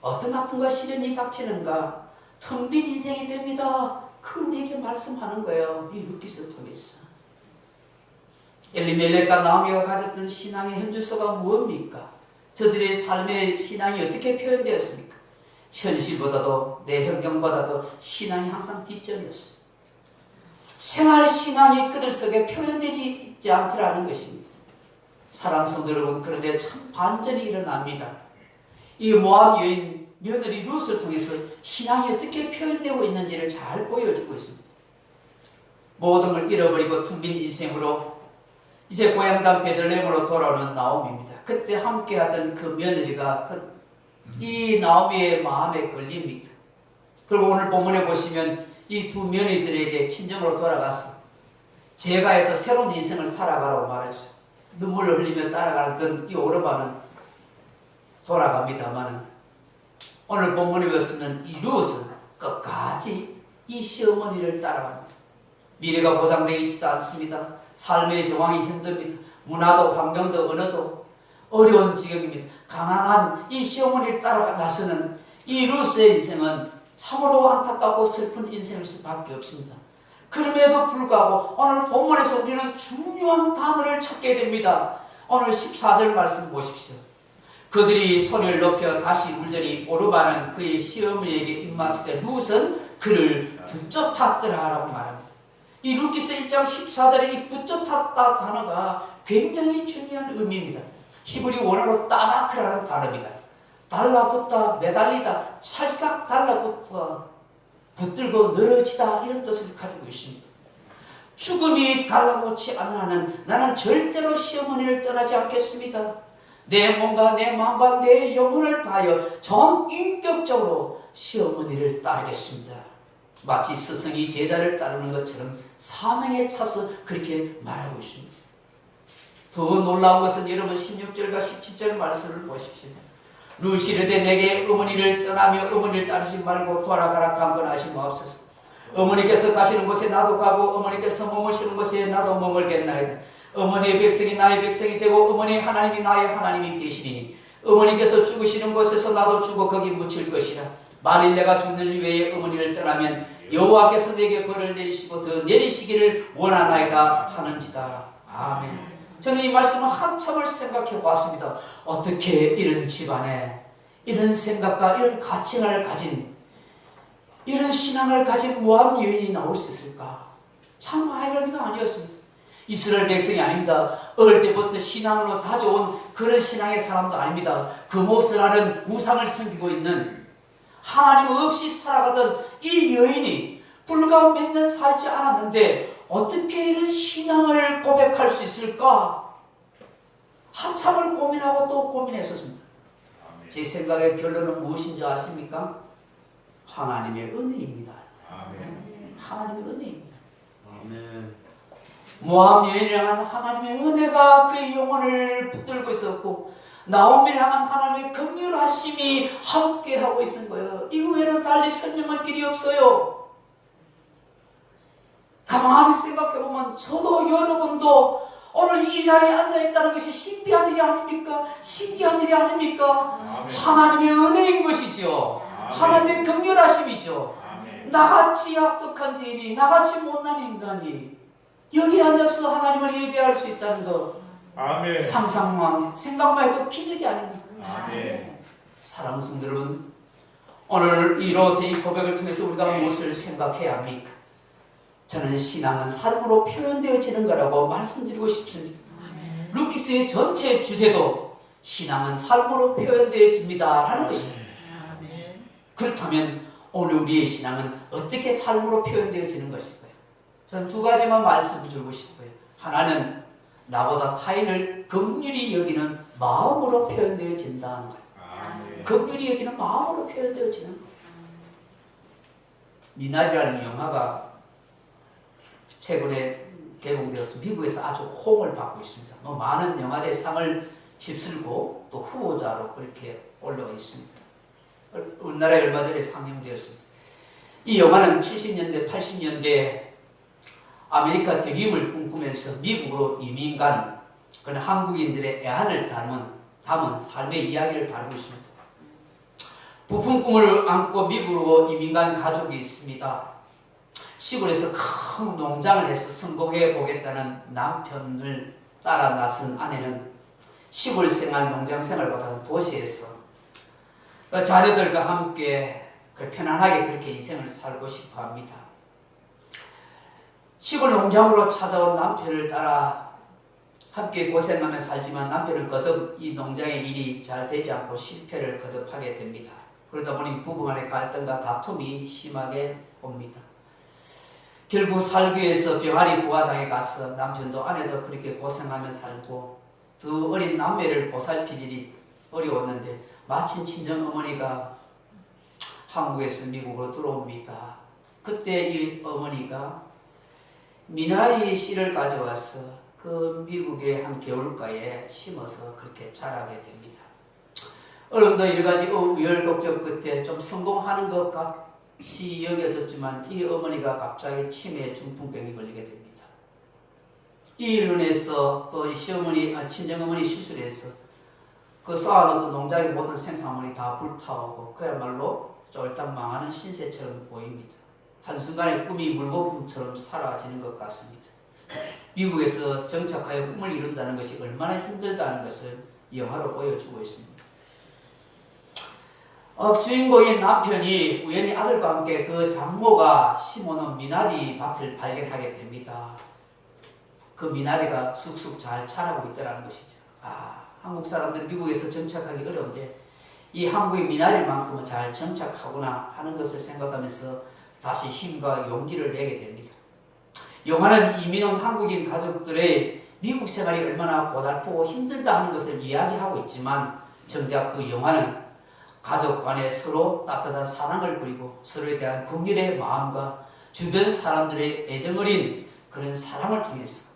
어떤 아픔과 시련이 닥치는가? 텅 빈 인생이 됩니다. 그 우리에게 말씀하는 거예요. 이 루키스를 통해서. 엘리멜렉과 나오미가 가졌던 신앙의 현주소가 무엇입니까? 저들의 삶의 신앙이 어떻게 표현되었습니까? 현실보다도 내 환경보다도 신앙이 항상 뒷점이었어요. 생활 신앙이 그들 속에 표현되지 있지 않더라는 것입니다. 사랑하는 성도 여러분, 그런데 참 반전이 일어납니다. 이 모압 여인 며느리 룻을 통해서 신앙이 어떻게 표현되고 있는지를 잘 보여주고 있습니다. 모든 걸 잃어버리고 텅 빈 인생으로 이제 고향당 베들레헴으로 돌아오는 나오미입니다. 그때 함께하던 그 며느리가 이 나오미의 마음에 걸립니다. 그리고 오늘 본문에 보시면 이 두 며느리들에게 친정으로 돌아가서 제가해서 새로운 인생을 살아가라고 말하죠. 눈물을 흘리며 따라가던 이 오르바는 돌아갑니다만 오늘 본문에 보시면 이 룻은 끝까지 이 시어머니를 따라갑니다. 미래가 보장되어 있지도 않습니다. 삶의 정황이 힘듭니다. 문화도 환경도 언어도 어려운 지경입니다. 가난한 이 시어머니를 따라 나서는 이 룻의 인생은 참으로 안타깝고 슬픈 인생일 수밖에 없습니다. 그럼에도 불구하고 오늘 본문에서 우리는 중요한 단어를 찾게 됩니다. 오늘 14절 말씀 보십시오. 그들이 소리를 높여 다시 울더니 오르바는 그의 시어머니에게 입맞추되 룻은 그를 붙쫓았더라 라고 말합니다. 이 룻기서 1장 14절에 이 붙쫓았다 단어가 굉장히 중요한 의미입니다. 히브리 원어로 따바크라는 단어입니다. 달라붙다, 매달리다, 찰싹 달라붙다, 붙들고 늘어지다 이런 뜻을 가지고 있습니다. 죽음이 달라붙지 않는 한은 나는 절대로 시어머니를 떠나지 않겠습니다. 내 몸과 내 마음과 내 영혼을 다하여 전인격적으로 시어머니를 따르겠습니다. 마치 스승이 제자를 따르는 것처럼 사명에 차서 그렇게 말하고 있습니다. 더 놀라운 것은 여러분 16절과 17절 말씀을 보십시오. 룻이 이르되 내게 어머니를 떠나며 어머니를 따르지 말고 돌아가라 강권하시 마옵소서. 어머니께서 가시는 곳에 나도 가고 어머니께서 머무시는 곳에 나도 머물겠나이다. 어머니의 백성이 나의 백성이 되고 어머니의 하나님이 나의 하나님이 되시리니 어머니께서 죽으시는 곳에서 나도 죽어 거기 묻힐 것이라. 만일 내가 죽는 이외에 어머니를 떠나면 여호와께서 내게 벌을 내리시고 더 내리시기를 원하나이다 하는지다. 아멘. 저는 이 말씀을 한참을 생각해 보았습니다. 어떻게 이런 집안에 이런 생각과 이런 가치관을 가진 이런 신앙을 가진 모압 여인이 나올 수 있을까? 참 아이러니가 아니었습니다. 이스라엘 백성이 아닙니다. 어릴 때부터 신앙으로 다져온 그런 신앙의 사람도 아닙니다. 금오스라는 우상을 섬기고 있는 하나님 없이 살아가던 이 여인이 불과 몇 년 살지 않았는데 어떻게 이런 신앙을 고백할 수 있을까? 한참을 고민하고 또 고민했었습니다. 제 생각의 결론은 무엇인지 아십니까? 하나님의 은혜입니다. 하나님의 은혜입니다. 모압 여인을 향한 하나님의 은혜가 그의 영혼을 붙들고 있었고 나오미를 향한 하나님의 긍휼하심이 함께하고 있는 거예요. 이 외에는 달리 설명할 길이 없어요. 가만히 생각해보면 저도 여러분도 오늘 이 자리에 앉아있다는 것이 신비한 일이 아닙니까? 신기한 일이 아닙니까? 하나님의 은혜인 것이죠. 하나님의 긍휼하심이죠. 나같이 악독한 죄인이 나같이 못난 인간이 여기 앉아서 하나님을 예배할 수 있다는 것 상상만 생각만 해도 기적이 아닙니까? 사랑하는 성도 여러분, 오늘 이 롯의 이 고백을 통해서 우리가 무엇을 생각해야 합니까? 저는 신앙은 삶으로 표현되어지는 거라고 말씀드리고 싶습니다. 루키스의 전체 주제도 신앙은 삶으로 표현되어집니다 라는 것입니다. 그렇다면 오늘 우리의 신앙은 어떻게 삶으로 표현되어지는 것일까요? 저는 두 가지만 말씀드리고 싶어요. 하나는 나보다 타인을 긍휼히 여기는 마음으로 표현되어진다는 거예요. 긍휼히 여기는 마음으로 표현되어지는 거예요. 미나리라는 영화가 최근에 개봉되어서 미국에서 아주 호응을 받고 있습니다. 많은 영화제 상을 휩쓸고 또 후보자로 그렇게 올라와 있습니다. 우리나라에 얼마 전에 상영되었습니다. 이 영화는 70년대, 80년대 아메리카 드림을 꿈꾸면서 미국으로 이민 간 그런 한국인들의 애환을 담은 삶의 이야기를 다루고 있습니다. 부푼 꿈을 안고 미국으로 이민 간 가족이 있습니다. 시골에서 큰 농장을 해서 성공해 보겠다는 남편을 따라 나선 아내는 시골 생활, 농장 생활보다는 도시에서 자녀들과 함께 편안하게 그렇게 인생을 살고 싶어 합니다. 시골 농장으로 찾아온 남편을 따라 함께 고생하며 살지만 남편은 거듭 이 농장의 일이 잘 되지 않고 실패를 거듭하게 됩니다. 그러다 보니 부부 간의 갈등과 다툼이 심하게 옵니다. 결국 살기 위해서 병아리 부화장에 가서 남편도 아내도 그렇게 고생하며 살고 두 어린 남매를 보살필 일이 어려웠는데 마침 친정어머니가 한국에서 미국으로 들어옵니다. 그때 이 어머니가 미나리 씨를 가져와서 그 미국의 한 겨울가에 심어서 그렇게 자라게 됩니다. 어른도 여러가지 우여곡절 끝에 좀 성공하는 것 같이 여겨졌지만 이 어머니가 갑자기 치매 중풍병이 걸리게 됩니다. 이 일로 인해서 또 시어머니, 친정어머니 시술해서 그 쌓아놓던 농장의 모든 생산물이 다 불타오고 그야말로 쫄딱 망하는 신세처럼 보입니다. 한순간에 꿈이 물거품처럼 사라지는 것 같습니다. 미국에서 정착하여 꿈을 이룬다는 것이 얼마나 힘들다는 것을 영화로 보여주고 있습니다. 주인공인 남편이 우연히 아들과 함께 그 장모가 심어놓은 미나리 밭을 발견하게 됩니다. 그 미나리가 쑥쑥 잘 자라고 있다는 것이죠. 한국 사람들은 미국에서 정착하기 어려운데 이 한국의 미나리만큼은 잘 정착하구나 하는 것을 생각하면서 다시 힘과 용기를 내게 됩니다. 영화는 이민 온 한국인 가족들의 미국 생활이 얼마나 고달프고 힘들다 하는 것을 이야기하고 있지만 정작 그 영화는 가족 간에 서로 따뜻한 사랑을 그리고 서로에 대한 긍휼의 마음과 주변 사람들의 애정 어린 그런 사랑을 통해서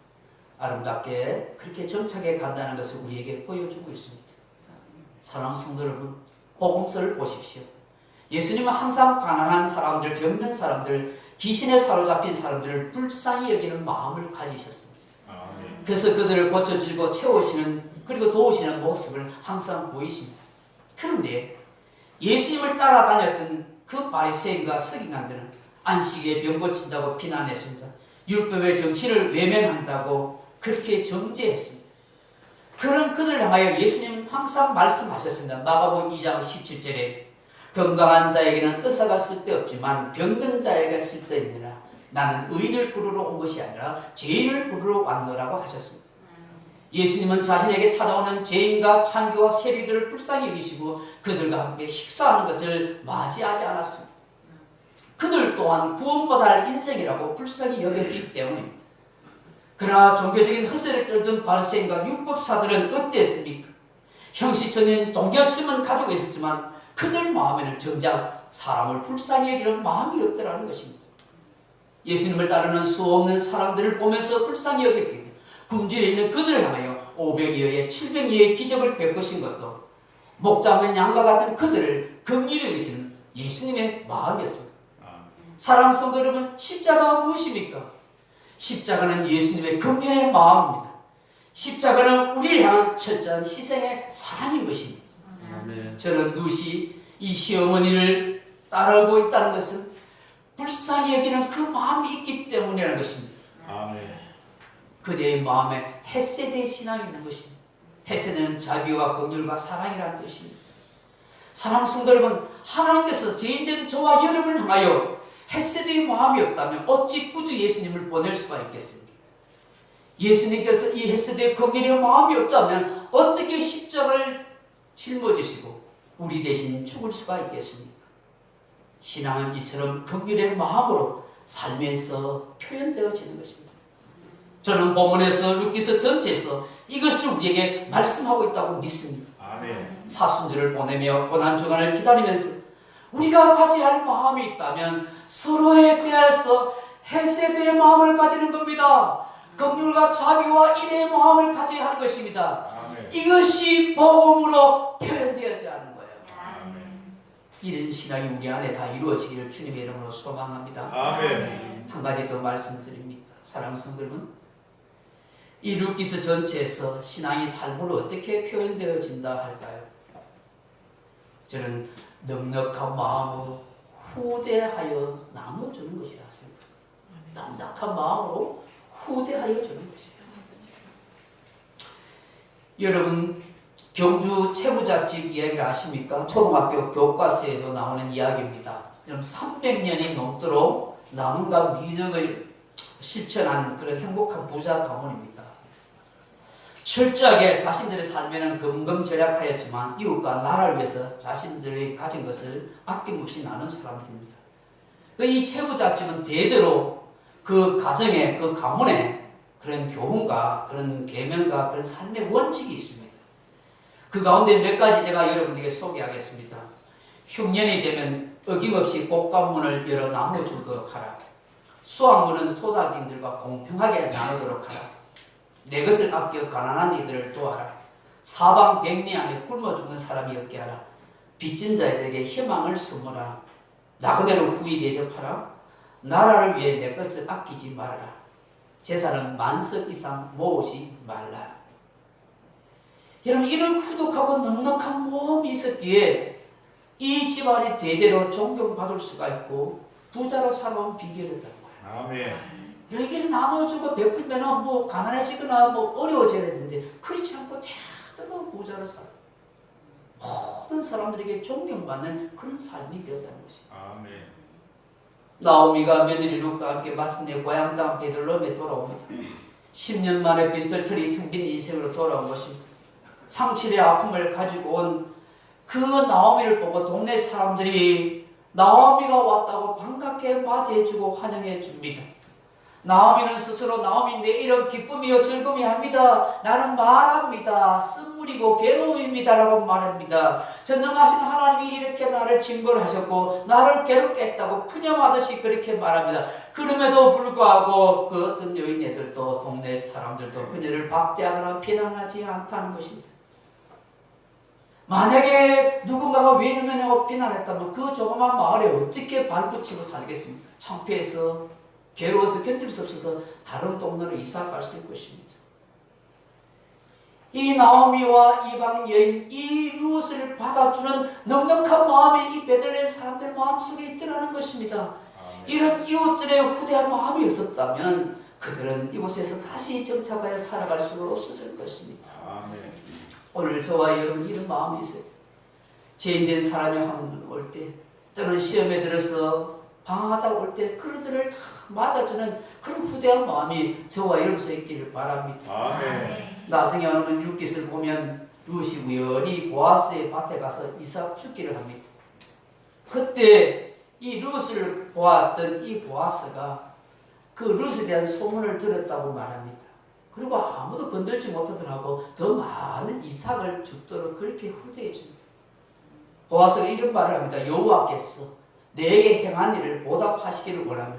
아름답게 그렇게 정착해 간다는 것을 우리에게 보여주고 있습니다. 사랑하는 성도 여러분, 복음서를 보십시오. 예수님은 항상 가난한 사람들, 병든 사람들, 귀신에 사로잡힌 사람들을 불쌍히 여기는 마음을 가지셨습니다. 그래서 그들을 고쳐주고 채우시는 그리고 도우시는 모습을 항상 보이십니다. 그런데 예수님을 따라다녔던 그 바리새인과 서기관들은 안식일에 병 고친다고 비난했습니다. 율법의 정신을 외면한다고 그렇게 정죄했습니다. 그런 그들을 향하여 예수님은 항상 말씀하셨습니다. 마가복음 2장 17절에 건강한 자에게는 의사가 쓸데없지만 병든 자에게 쓸데있느라 나는 의인을 부르러 온 것이 아니라 죄인을 부르러 왔노라고 하셨습니다. 예수님은 자신에게 찾아오는 죄인과 창기와 세리들을 불쌍히 여기시고 그들과 함께 식사하는 것을 맞이하지 않았습니다. 그들 또한 구원받아야 할 인생이라고 불쌍히 여겼기 때문입니다. 그러나 종교적인 허세를 떨던 바리새인과 율법사들은 어땠습니까? 형식적인 종교심은 가지고 있었지만 그들 마음에는 정작 사람을 불쌍히 여기는 마음이 없더라는 것입니다. 예수님을 따르는 수없는 사람들을 보면서 불쌍히 여겼기 때문에 굶주려 있는 그들을 향하여 500여의 700여의 기적을 베푸신 것도 목 잡는 양과 같은 그들을 긍휼히 여기시는 예수님의 마음이었습니다. 사랑 성도 여러분, 십자가가 무엇입니까? 십자가는 예수님의 긍휼의 마음입니다. 십자가는 우리를 향한 철저한 희생의 사랑인 것입니다. 저는 누시 이 시어머니를 따르고 있다는 것은 불쌍히 여기는 그 마음이 있기 때문이라는 것입니다. 그대의 마음에 헤세드의 신앙이 있는 것입니다. 헤세드는 자비와 긍휼과 사랑이라는 뜻입니다. 사랑하는 성도 여러분, 하나님께서 죄인된 저와 여러분을 향하여 헤세드의 마음이 없다면 어찌 구주 예수님을 보낼 수가 있겠습니까? 예수님께서 이 헤세드의 긍휼의 마음이 없다면 어떻게 십자가를 짊어지시고 우리 대신 죽을 수가 있겠습니까? 신앙은 이처럼 긍휼의 마음으로 살면서 표현되어지는 것입니다. 저는 본문에서 루키서 전체에서 이것을 우리에게 말씀하고 있다고 믿습니다. 사순절을 보내며 고난주간을 기다리면서 우리가 가져야 할 마음이 있다면 서로에 대해서 헤세드의 마음을 가지는 겁니다. 긍휼과 자비와 인의 마음을 가져야 하는 것입니다. 이것이 복음으로 표현되어야 하는 거예요. 이런 신앙이 우리 안에 다 이루어지기를 주님의 이름으로 소망합니다. 한 가지 더 말씀드립니다. 사랑하는 성도 여러분, 이 루키서 전체에서 신앙이 삶으로 어떻게 표현되어진다 할까요? 저는 넉넉한 마음으로 후대하여 나눠주는 것이라 생각합니다. 넉넉한 마음으로 후대하여 주는 것이에요. 여러분, 경주 채부잣집 이야기를 아십니까? 초등학교 교과서에도 나오는 이야기입니다. 여러분, 300년이 넘도록 나눔과 미덕을 실천한 그런 행복한 부자 가문입니다. 철저하게 자신들의 삶에는 금금절약하였지만 이웃과 나라를 위해서 자신들이 가진 것을 아낌없이 나눈 사람들입니다. 이 최후작집은 대대로 그 가정에, 그 가문에 그런 교훈과 그런 계명과 그런 삶의 원칙이 있습니다. 그 가운데 몇 가지 제가 여러분에게 소개하겠습니다. 흉년이 되면 어김없이 꽃감문을 열어 나눠주도록 하라. 수확물은 소작님들과 공평하게 나누도록 하라. 내 것을 아껴 가난한 이들을 도와라. 사방 백리 안에 굶어 죽는 사람이 없게 하라. 빚진 자들에게 희망을 선물하라. 나그네로 후히 대접하라. 나라를 위해 내 것을 아끼지 말아라. 재산은 만석 이상 모으지 말라. 여러분, 이런 후덕하고 넉넉한 모험이 있었기에 이 집안이 대대로 존경받을 수가 있고 부자로 살아온 비결이었다는 거예요. 아멘. 여기를 나눠주고 베풀면 뭐 가난해지거나 뭐 어려워져야 되는데 그렇지 않고 대대로 부자로 살아. 모든 사람들에게 존경받는 그런 삶이 되었다는 것입니다. 아멘. 나오미가 며느리 룻과 함께 마침내 고향 땅 베들레헴에 돌아옵니다. 10년 만에 빈털터리 텅 빈 인생으로 돌아온 것입니다. 상실의 아픔을 가지고 온 그 나오미를 보고 동네 사람들이 나오미가 왔다고 반갑게 맞이해주고 환영해 줍니다. 나오미는 스스로 나오미 내 이런 기쁨이요 즐거움이 합니다. 나는 말합니다. 쓴물이고 괴로움입니다. 라고 말합니다. 전능하신 하나님이 이렇게 나를 징벌하셨고 나를 괴롭게 했다고 푸념하듯이 그렇게 말합니다. 그럼에도 불구하고 그 어떤 여인애들도 동네 사람들도 그녀를 박대하거나 비난하지 않다는 것입니다. 만약에 누군가가 왜 이러냐고 비난했다면 그 조그만 마을에 어떻게 발붙이고 살겠습니까? 창피해서 괴로워서 견딜 수 없어서 다른 동네로 이사 갈 수 있을 것입니다. 이 나오미와 이방 여인, 이 룻을 받아주는 넉넉한 마음이 이 베들레헴 사람들 마음속에 있더라는 것입니다. 이런 이웃들의 후대한 마음이 없었다면 그들은 이곳에서 다시 정착하여 살아갈 수 없었을 것입니다. 아멘. 오늘 저와 여러분 이런 마음이 있어야 돼요. 죄인된 사람이 한 번 올 때, 또는 시험에 들어서 방황하다 올 때 그들을 다 맞아주는 그런 후대한 마음이 저와 여러분에게 있기를 바랍니다. 아멘. 나중에 오는 룻기를 보면 룻이 우연히 보아스의 밭에 가서 이삭 죽기를 합니다. 그때 이 룻을 보았던 이 보아스가 그 룻에 대한 소문을 들었다고 말합니다. 그리고 아무도 건들지 못하더라고 더 많은 이삭을 죽도록 그렇게 후대해 줍니다. 보아스가 이런 말을 합니다. 여호와께서 내게 행한 일을 보답하시기를 원하며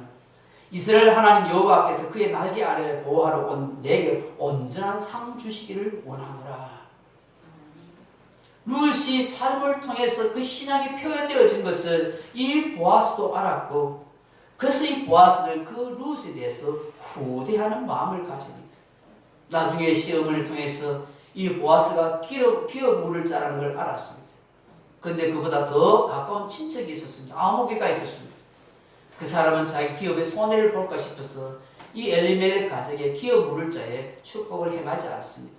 이스라엘 하나님 여호와께서 그의 날개 아래 보호하러 온 내게 온전한 상 주시기를 원하노라. 룻이 삶을 통해서 그 신앙이 표현되어진 것을 이 보아스도 알았고 그래서 이 보아스는 그 룻에 대해서 후대하는 마음을 가집니다. 나중에 시험을 통해서 이 보아스가 기업 물을 자라는 걸 알았습니다. 그런데 그보다 더 가까운 친척이 있었습니다. 아모개가 있었습니다. 그 사람은 자기 기업의 손해를 볼까 싶어서 이 엘리멜렉 가정의 기업 물을 자에 축복을 행하지 않습니다.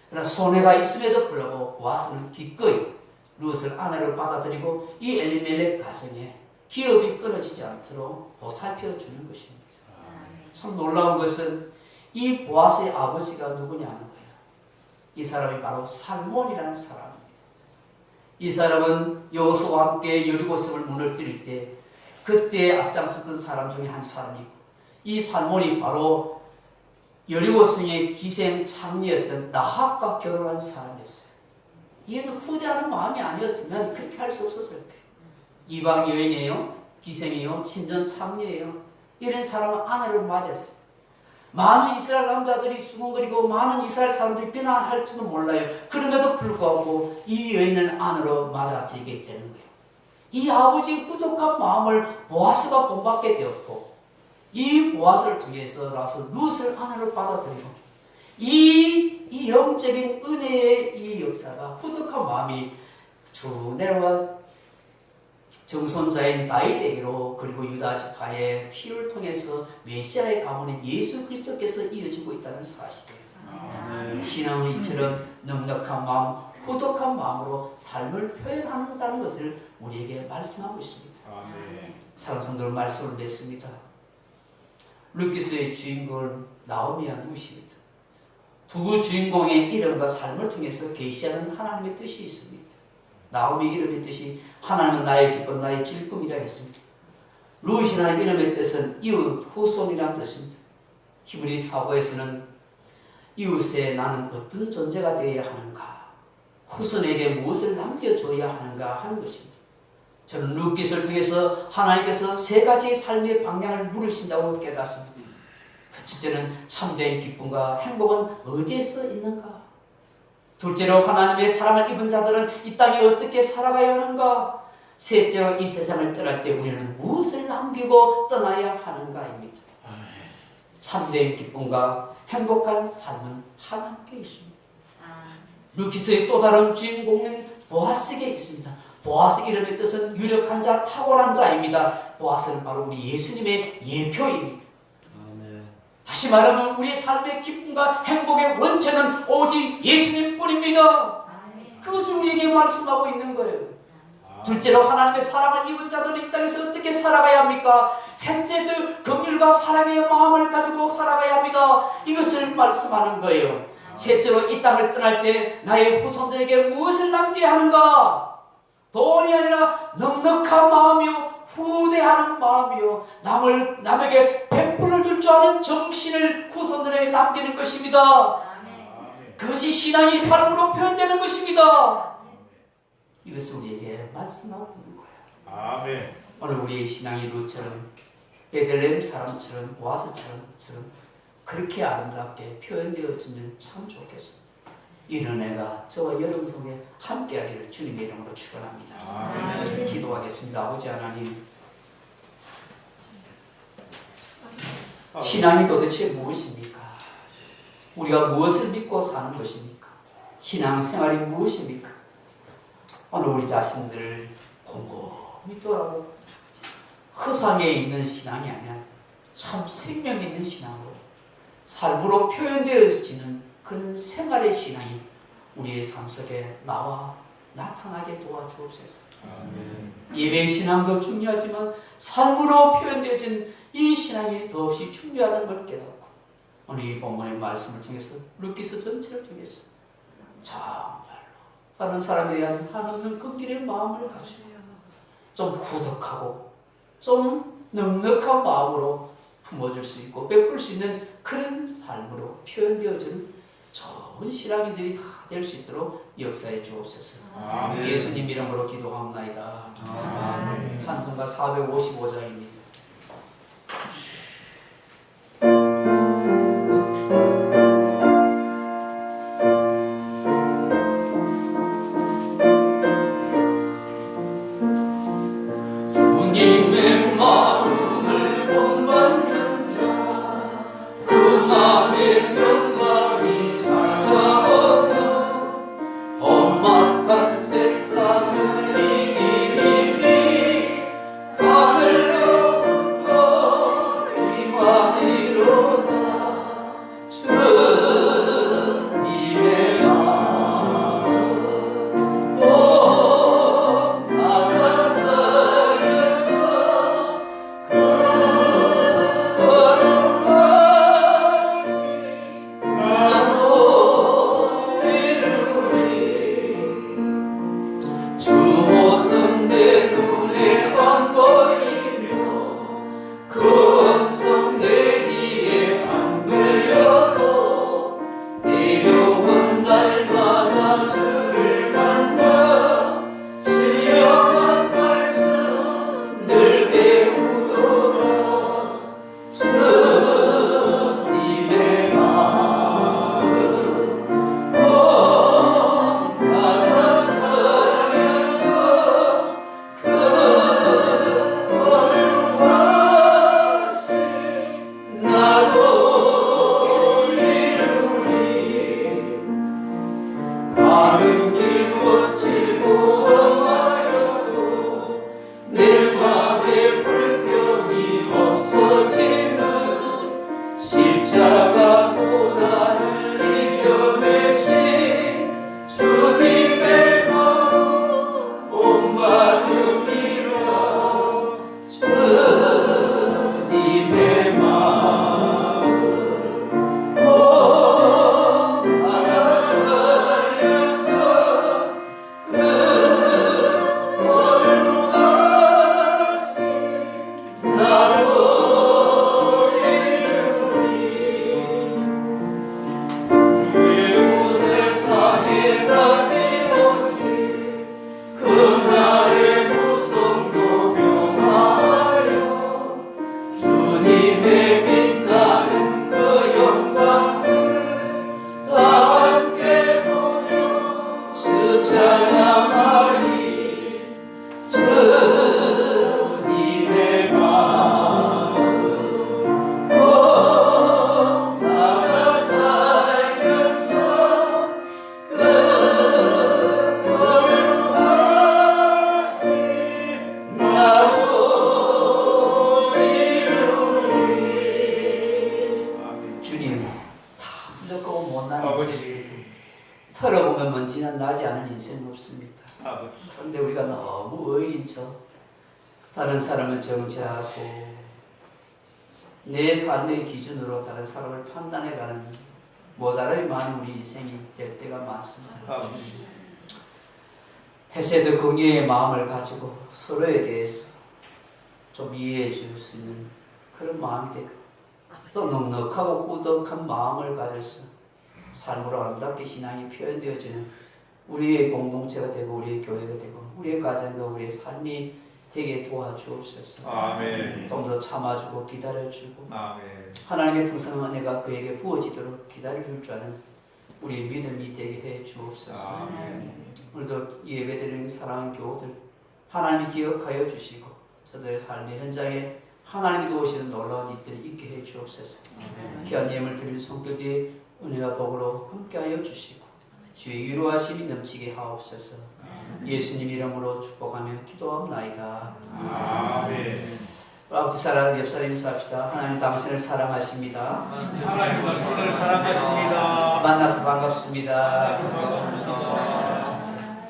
그러나 손해가 있음에도 불구하고 보아스는 기꺼이 룻을 아내로 받아들이고 이 엘리멜렉 가정에 기업이 끊어지지 않도록 보살펴 주는 것입니다. 참 놀라운 것은 이 보아스의 아버지가 누구냐는 거예요. 이 사람이 바로 살몬이라는 사람입니다. 이 사람은 여호수아와 함께 여리고성을 무너뜨릴 때 그때 앞장섰던 사람 중에 한 사람이고 이 살몬이 바로 여리고성의 기생 장녀였던 나합과 결혼한 사람이었어요. 이는 후대하는 마음이 아니었으면 그렇게 할 수 없었을 거예요. 이방 여인이에요, 기생이에요, 신전 장녀예요. 이런 사람은 아내를 맞았어요. 많은 이스라엘 남자들이 수군거리고 많은 이스라엘 사람들이 비난할지도 몰라요. 그럼에도 불구하고 이 여인을 아내로 맞아들이게 되는 거예요. 이 아버지의 후덕한 마음을 보아스가 본받게 되었고 이 보아스를 통해서 룻을 아내로 받아들이고 이 영적인 은혜의 이 역사가 후덕한 마음이 쭉 내려와 정손자인 다윗에게로 그리고 유다 지파의 피를 통해서 메시아의 가문인 예수 그리스도께서 이어지고 있다는 사실이에요. 신앙은 이처럼 넉넉한 마음, 후덕한 마음으로 삶을 표현한다는 것을 우리에게 말씀하고 있습니다. 사랑하는 성도들 말씀을 냈습니다. 룻기서의 주인공은 나오미와 룻입니다. 두 주인공의 이름과 삶을 통해서 계시하는 하나님의 뜻이 있습니다. 나오미 이름의 뜻이 하나님은 나의 기쁨 나의 질금이라 했습니다. 루시라는 이름의 뜻은 이웃 후손이라는 뜻입니다. 히브리 사고에서는 이웃에 나는 어떤 존재가 되어야 하는가, 후손에게 무엇을 남겨줘야 하는가 하는 것입니다. 저는 룻깃을 통해서 하나님께서 세 가지 삶의 방향을 물으신다고 깨닫습니다. 첫째는 참된 기쁨과 행복은 어디에서 있는가? 둘째로 하나님의 사랑을 입은 자들은 이 땅에 어떻게 살아가야 하는가? 셋째로 이 세상을 떠날 때 우리는 무엇을 남기고 떠나야 하는가입니다. 참된 기쁨과 행복한 삶은 하나님께 있습니다. 룻깃의 또 다른 주인공은 보아스에게 있습니다. 보아스 이름의 뜻은 유력한 자, 탁월한 자입니다. 보아스는 바로 우리 예수님의 예표입니다. 다시 말하면 우리의 삶의 기쁨과 행복의 원체는 오직 예수님뿐입니다. 그것을 우리에게 말씀하고 있는 거예요. 둘째로 하나님의 사랑을 입은 자들은 이 땅에서 어떻게 살아가야 합니까? 헤세드, 긍휼과 사랑의 마음을 가지고 살아가야 합니다. 이것을 말씀하는 거예요. 셋째로 이 땅을 떠날 때 나의 후손들에게 무엇을 남겨야 하는가? 돈이 아니라 넉넉한 마음이요, 후대하는 마음이요, 남에게 베풀어 줄 줄 아는 정신을 후손들에게 남기는 것입니다. 그것이 신앙이 삶으로 표현되는 것입니다. 이것을 우리에게 말씀하고 있는 거예요. 아멘. 오늘 우리의 신앙이 룻처럼 베들레헴 사람처럼 보아스처럼 그렇게 아름답게 표현되어지면 참 좋겠습니다. 이 은혜가 저와 여러분 속에 함께하기를 주님의 이름으로 축원합니다. 아멘. 기도하겠습니다. 아버지 하나님, 신앙이 도대체 무엇입니까? 우리가 무엇을 믿고 사는 것입니까? 신앙생활이 무엇입니까? 오늘 우리 자신들을 곰곰이 돌아보고 허상에 있는 신앙이 아니라 참 생명 있는 신앙으로 삶으로 표현되어지는 그런 생활의 신앙이 우리의 삶 속에 나타나게 도와주옵소서. 예배의 신앙도 중요하지만 삶으로 표현되어진 이 신앙이 더없이 중요하다는 걸 깨닫고 오늘 이 본문의 말씀을 통해서 룻기서 전체를 통해서 정말로 다른 사람에 대한 한없는 긍휼의 마음을 가지고 좀 후덕하고 좀 넉넉한 마음으로 품어줄 수 있고 베풀 수 있는 그런 삶으로 표현되어지는 좋은 신앙인들이 다 될 수 있도록 역사해 주옵소서. 아멘. 예수님 이름으로 기도합나이다. 아멘. 찬송가 455장입니다. 주님의 마음을 본받는 자, 그 마음의 영광이 찾아오며 험악한 세상을 이기니 하늘로부터 임하리로다. 주님의 마음 본받았으면서 그 거룩하신 나로 이루리. 주 모습 내 눈에 안 보이며 그 음성 내 귀에 안 들려도 내려온 날마다 주를 만나 신령한 말씀 늘 배우도다. 주님의 마음 본받았으면서 그 거룩하신 나도 이루리. 가는 길 거칠고 험하여도 내 맘에 불평이 없어지는 십자가로 나를 이겨내신 주님의 마음 본받으리라. 주님의 마음 본받았으면서 찬양하리 주님의 마음 나가 살면서 거룩하신 나로 이루리. 주님, 다 부족하고 못난 인생이 털어보면 먼지는 나지 않은 인생은 없습니다. 그런데 우리가 너무 의인 척 다른 사람을 정죄하고 내 삶의 기준으로 다른 사람을 판단해가는 모자람이 많은 우리 인생이 될 때가 많습니다. 헤세드 긍휼의 마음을 가지고 서로에 대해서 좀 이해해 줄 수 있는 그런 마음이 되고 또 넉넉하고 후덕한 마음을 가져서 삶으로 아름답게 신앙이 표현되어지는 우리의 공동체가 되고 우리의 교회가 되고 우리의 가정과 우리의 삶이 되게 도와주옵소서. 아멘. 좀 더 참아주고 기다려주고 아멘. 하나님의 풍성한 은혜가 그에게 부어지도록 기다려줄 줄 아는 우리의 믿음이 되게 해 주옵소서. 아멘. 오늘도 예배드리는 사랑하는 교우들 하나님이 기억하여 주시고 저들의 삶의 현장에 하나님이 도우시는 놀라운 일들이 있게 해 주옵소서. 귀한 예물 드릴 손길들이 은혜와 복으로 함께하여 주시고 주의 위로하심이 넘치게 하옵소서. 예수님 이름으로 축복하며 기도합나이다. 아멘. 아버지 사랑하는 옆사람 인사합시다. 하나님 당신을 사랑하십니다. 하나님 당신을 사랑하십니다. 만나서 반갑습니다.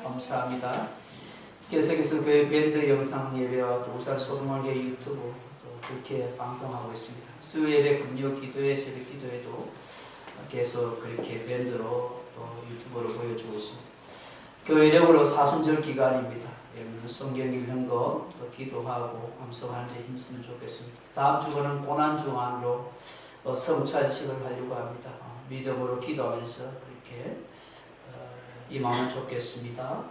감사합니다. 계속해서 교회 밴드 영상 예배와 또 울산 소동원교 유튜브 또 그렇게 방송하고 있습니다. 수요예배, 금요 기도회, 새벽 기도회도 계속 그렇게 밴드로 또 유튜브로 보여주고 있습니다. 교회력으로 사순절 기간입니다. 여러분 성경 읽는 거 또 기도하고 암송하는 데 힘쓰면 좋겠습니다. 다음 주는 고난주 안으로 성찬식을 하려고 합니다. 믿음으로 기도하면서 그렇게 임하면 좋겠습니다.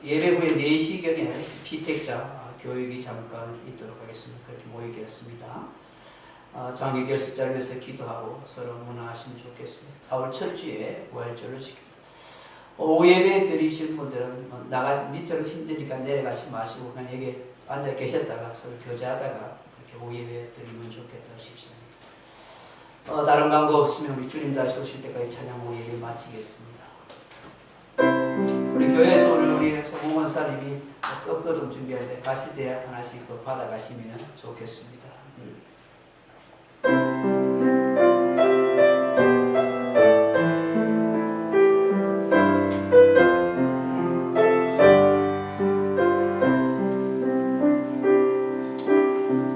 예배 후에 4시경에 피택자 교육이 잠깐 있도록 하겠습니다. 그렇게 모이겠습니다. 장기 결석자리에서 기도하고 서로 문화하시면 좋겠습니다. 4월 첫 주에 부활절을 지킵니다. 오후 예배 드리실 분들은 밑으로 힘드니까 내려가지 마시고 그냥 여기 앉아 계셨다가 서로 교제하다가 그렇게 오후 예배 드리면 좋겠다 싶습니다. 다른 광고 없으면 우리 주님 다시 오실 때까지 찬양 오후 예배 마치겠습니다. 우리 교회에서 오늘 우리 성공 원사님이 떡도 좀 준비하는데 가실 때 하나씩 또 받아가시면 좋겠습니다.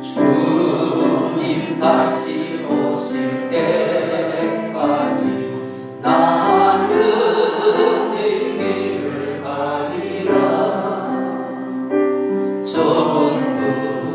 주님 다시 오실 때까지 나는 이 길을 가리라. 좁은 문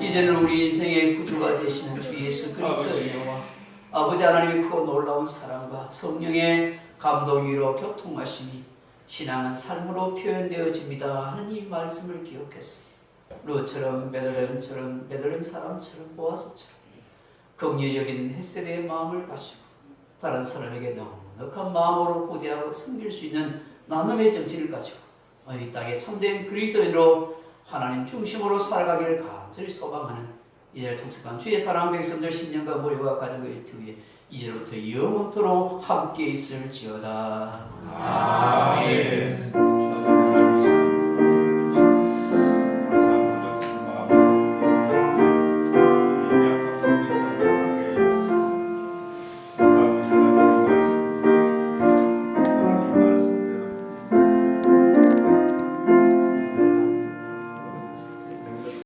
이제는 우리 인생의 구주가 되시는 주 예수 그리스도의 은혜와 아버지 하나님의 크고 놀라운 사랑과 성령의 감동 위로 교통하심이 신앙은 삶으로 표현되어집니다 하는 이 말씀을 기억해서 룻처럼 베들레헴 사람처럼 보아스처럼 긍휼적인 헷세대의 마음을 가지고 다른 사람에게 넉넉한 마음으로 후대하고 섬길 수 있는 나눔의 정신을 가지고 이 땅에 참된 그리스도인으로 하나님 중심으로 살아가기를 간절히 소망하는 이제를 참석한 주의 사랑하는 백성들 신령과 모여가 가정과 일터 위에 이제로부터 영원토록 함께 있을지어다. 아멘.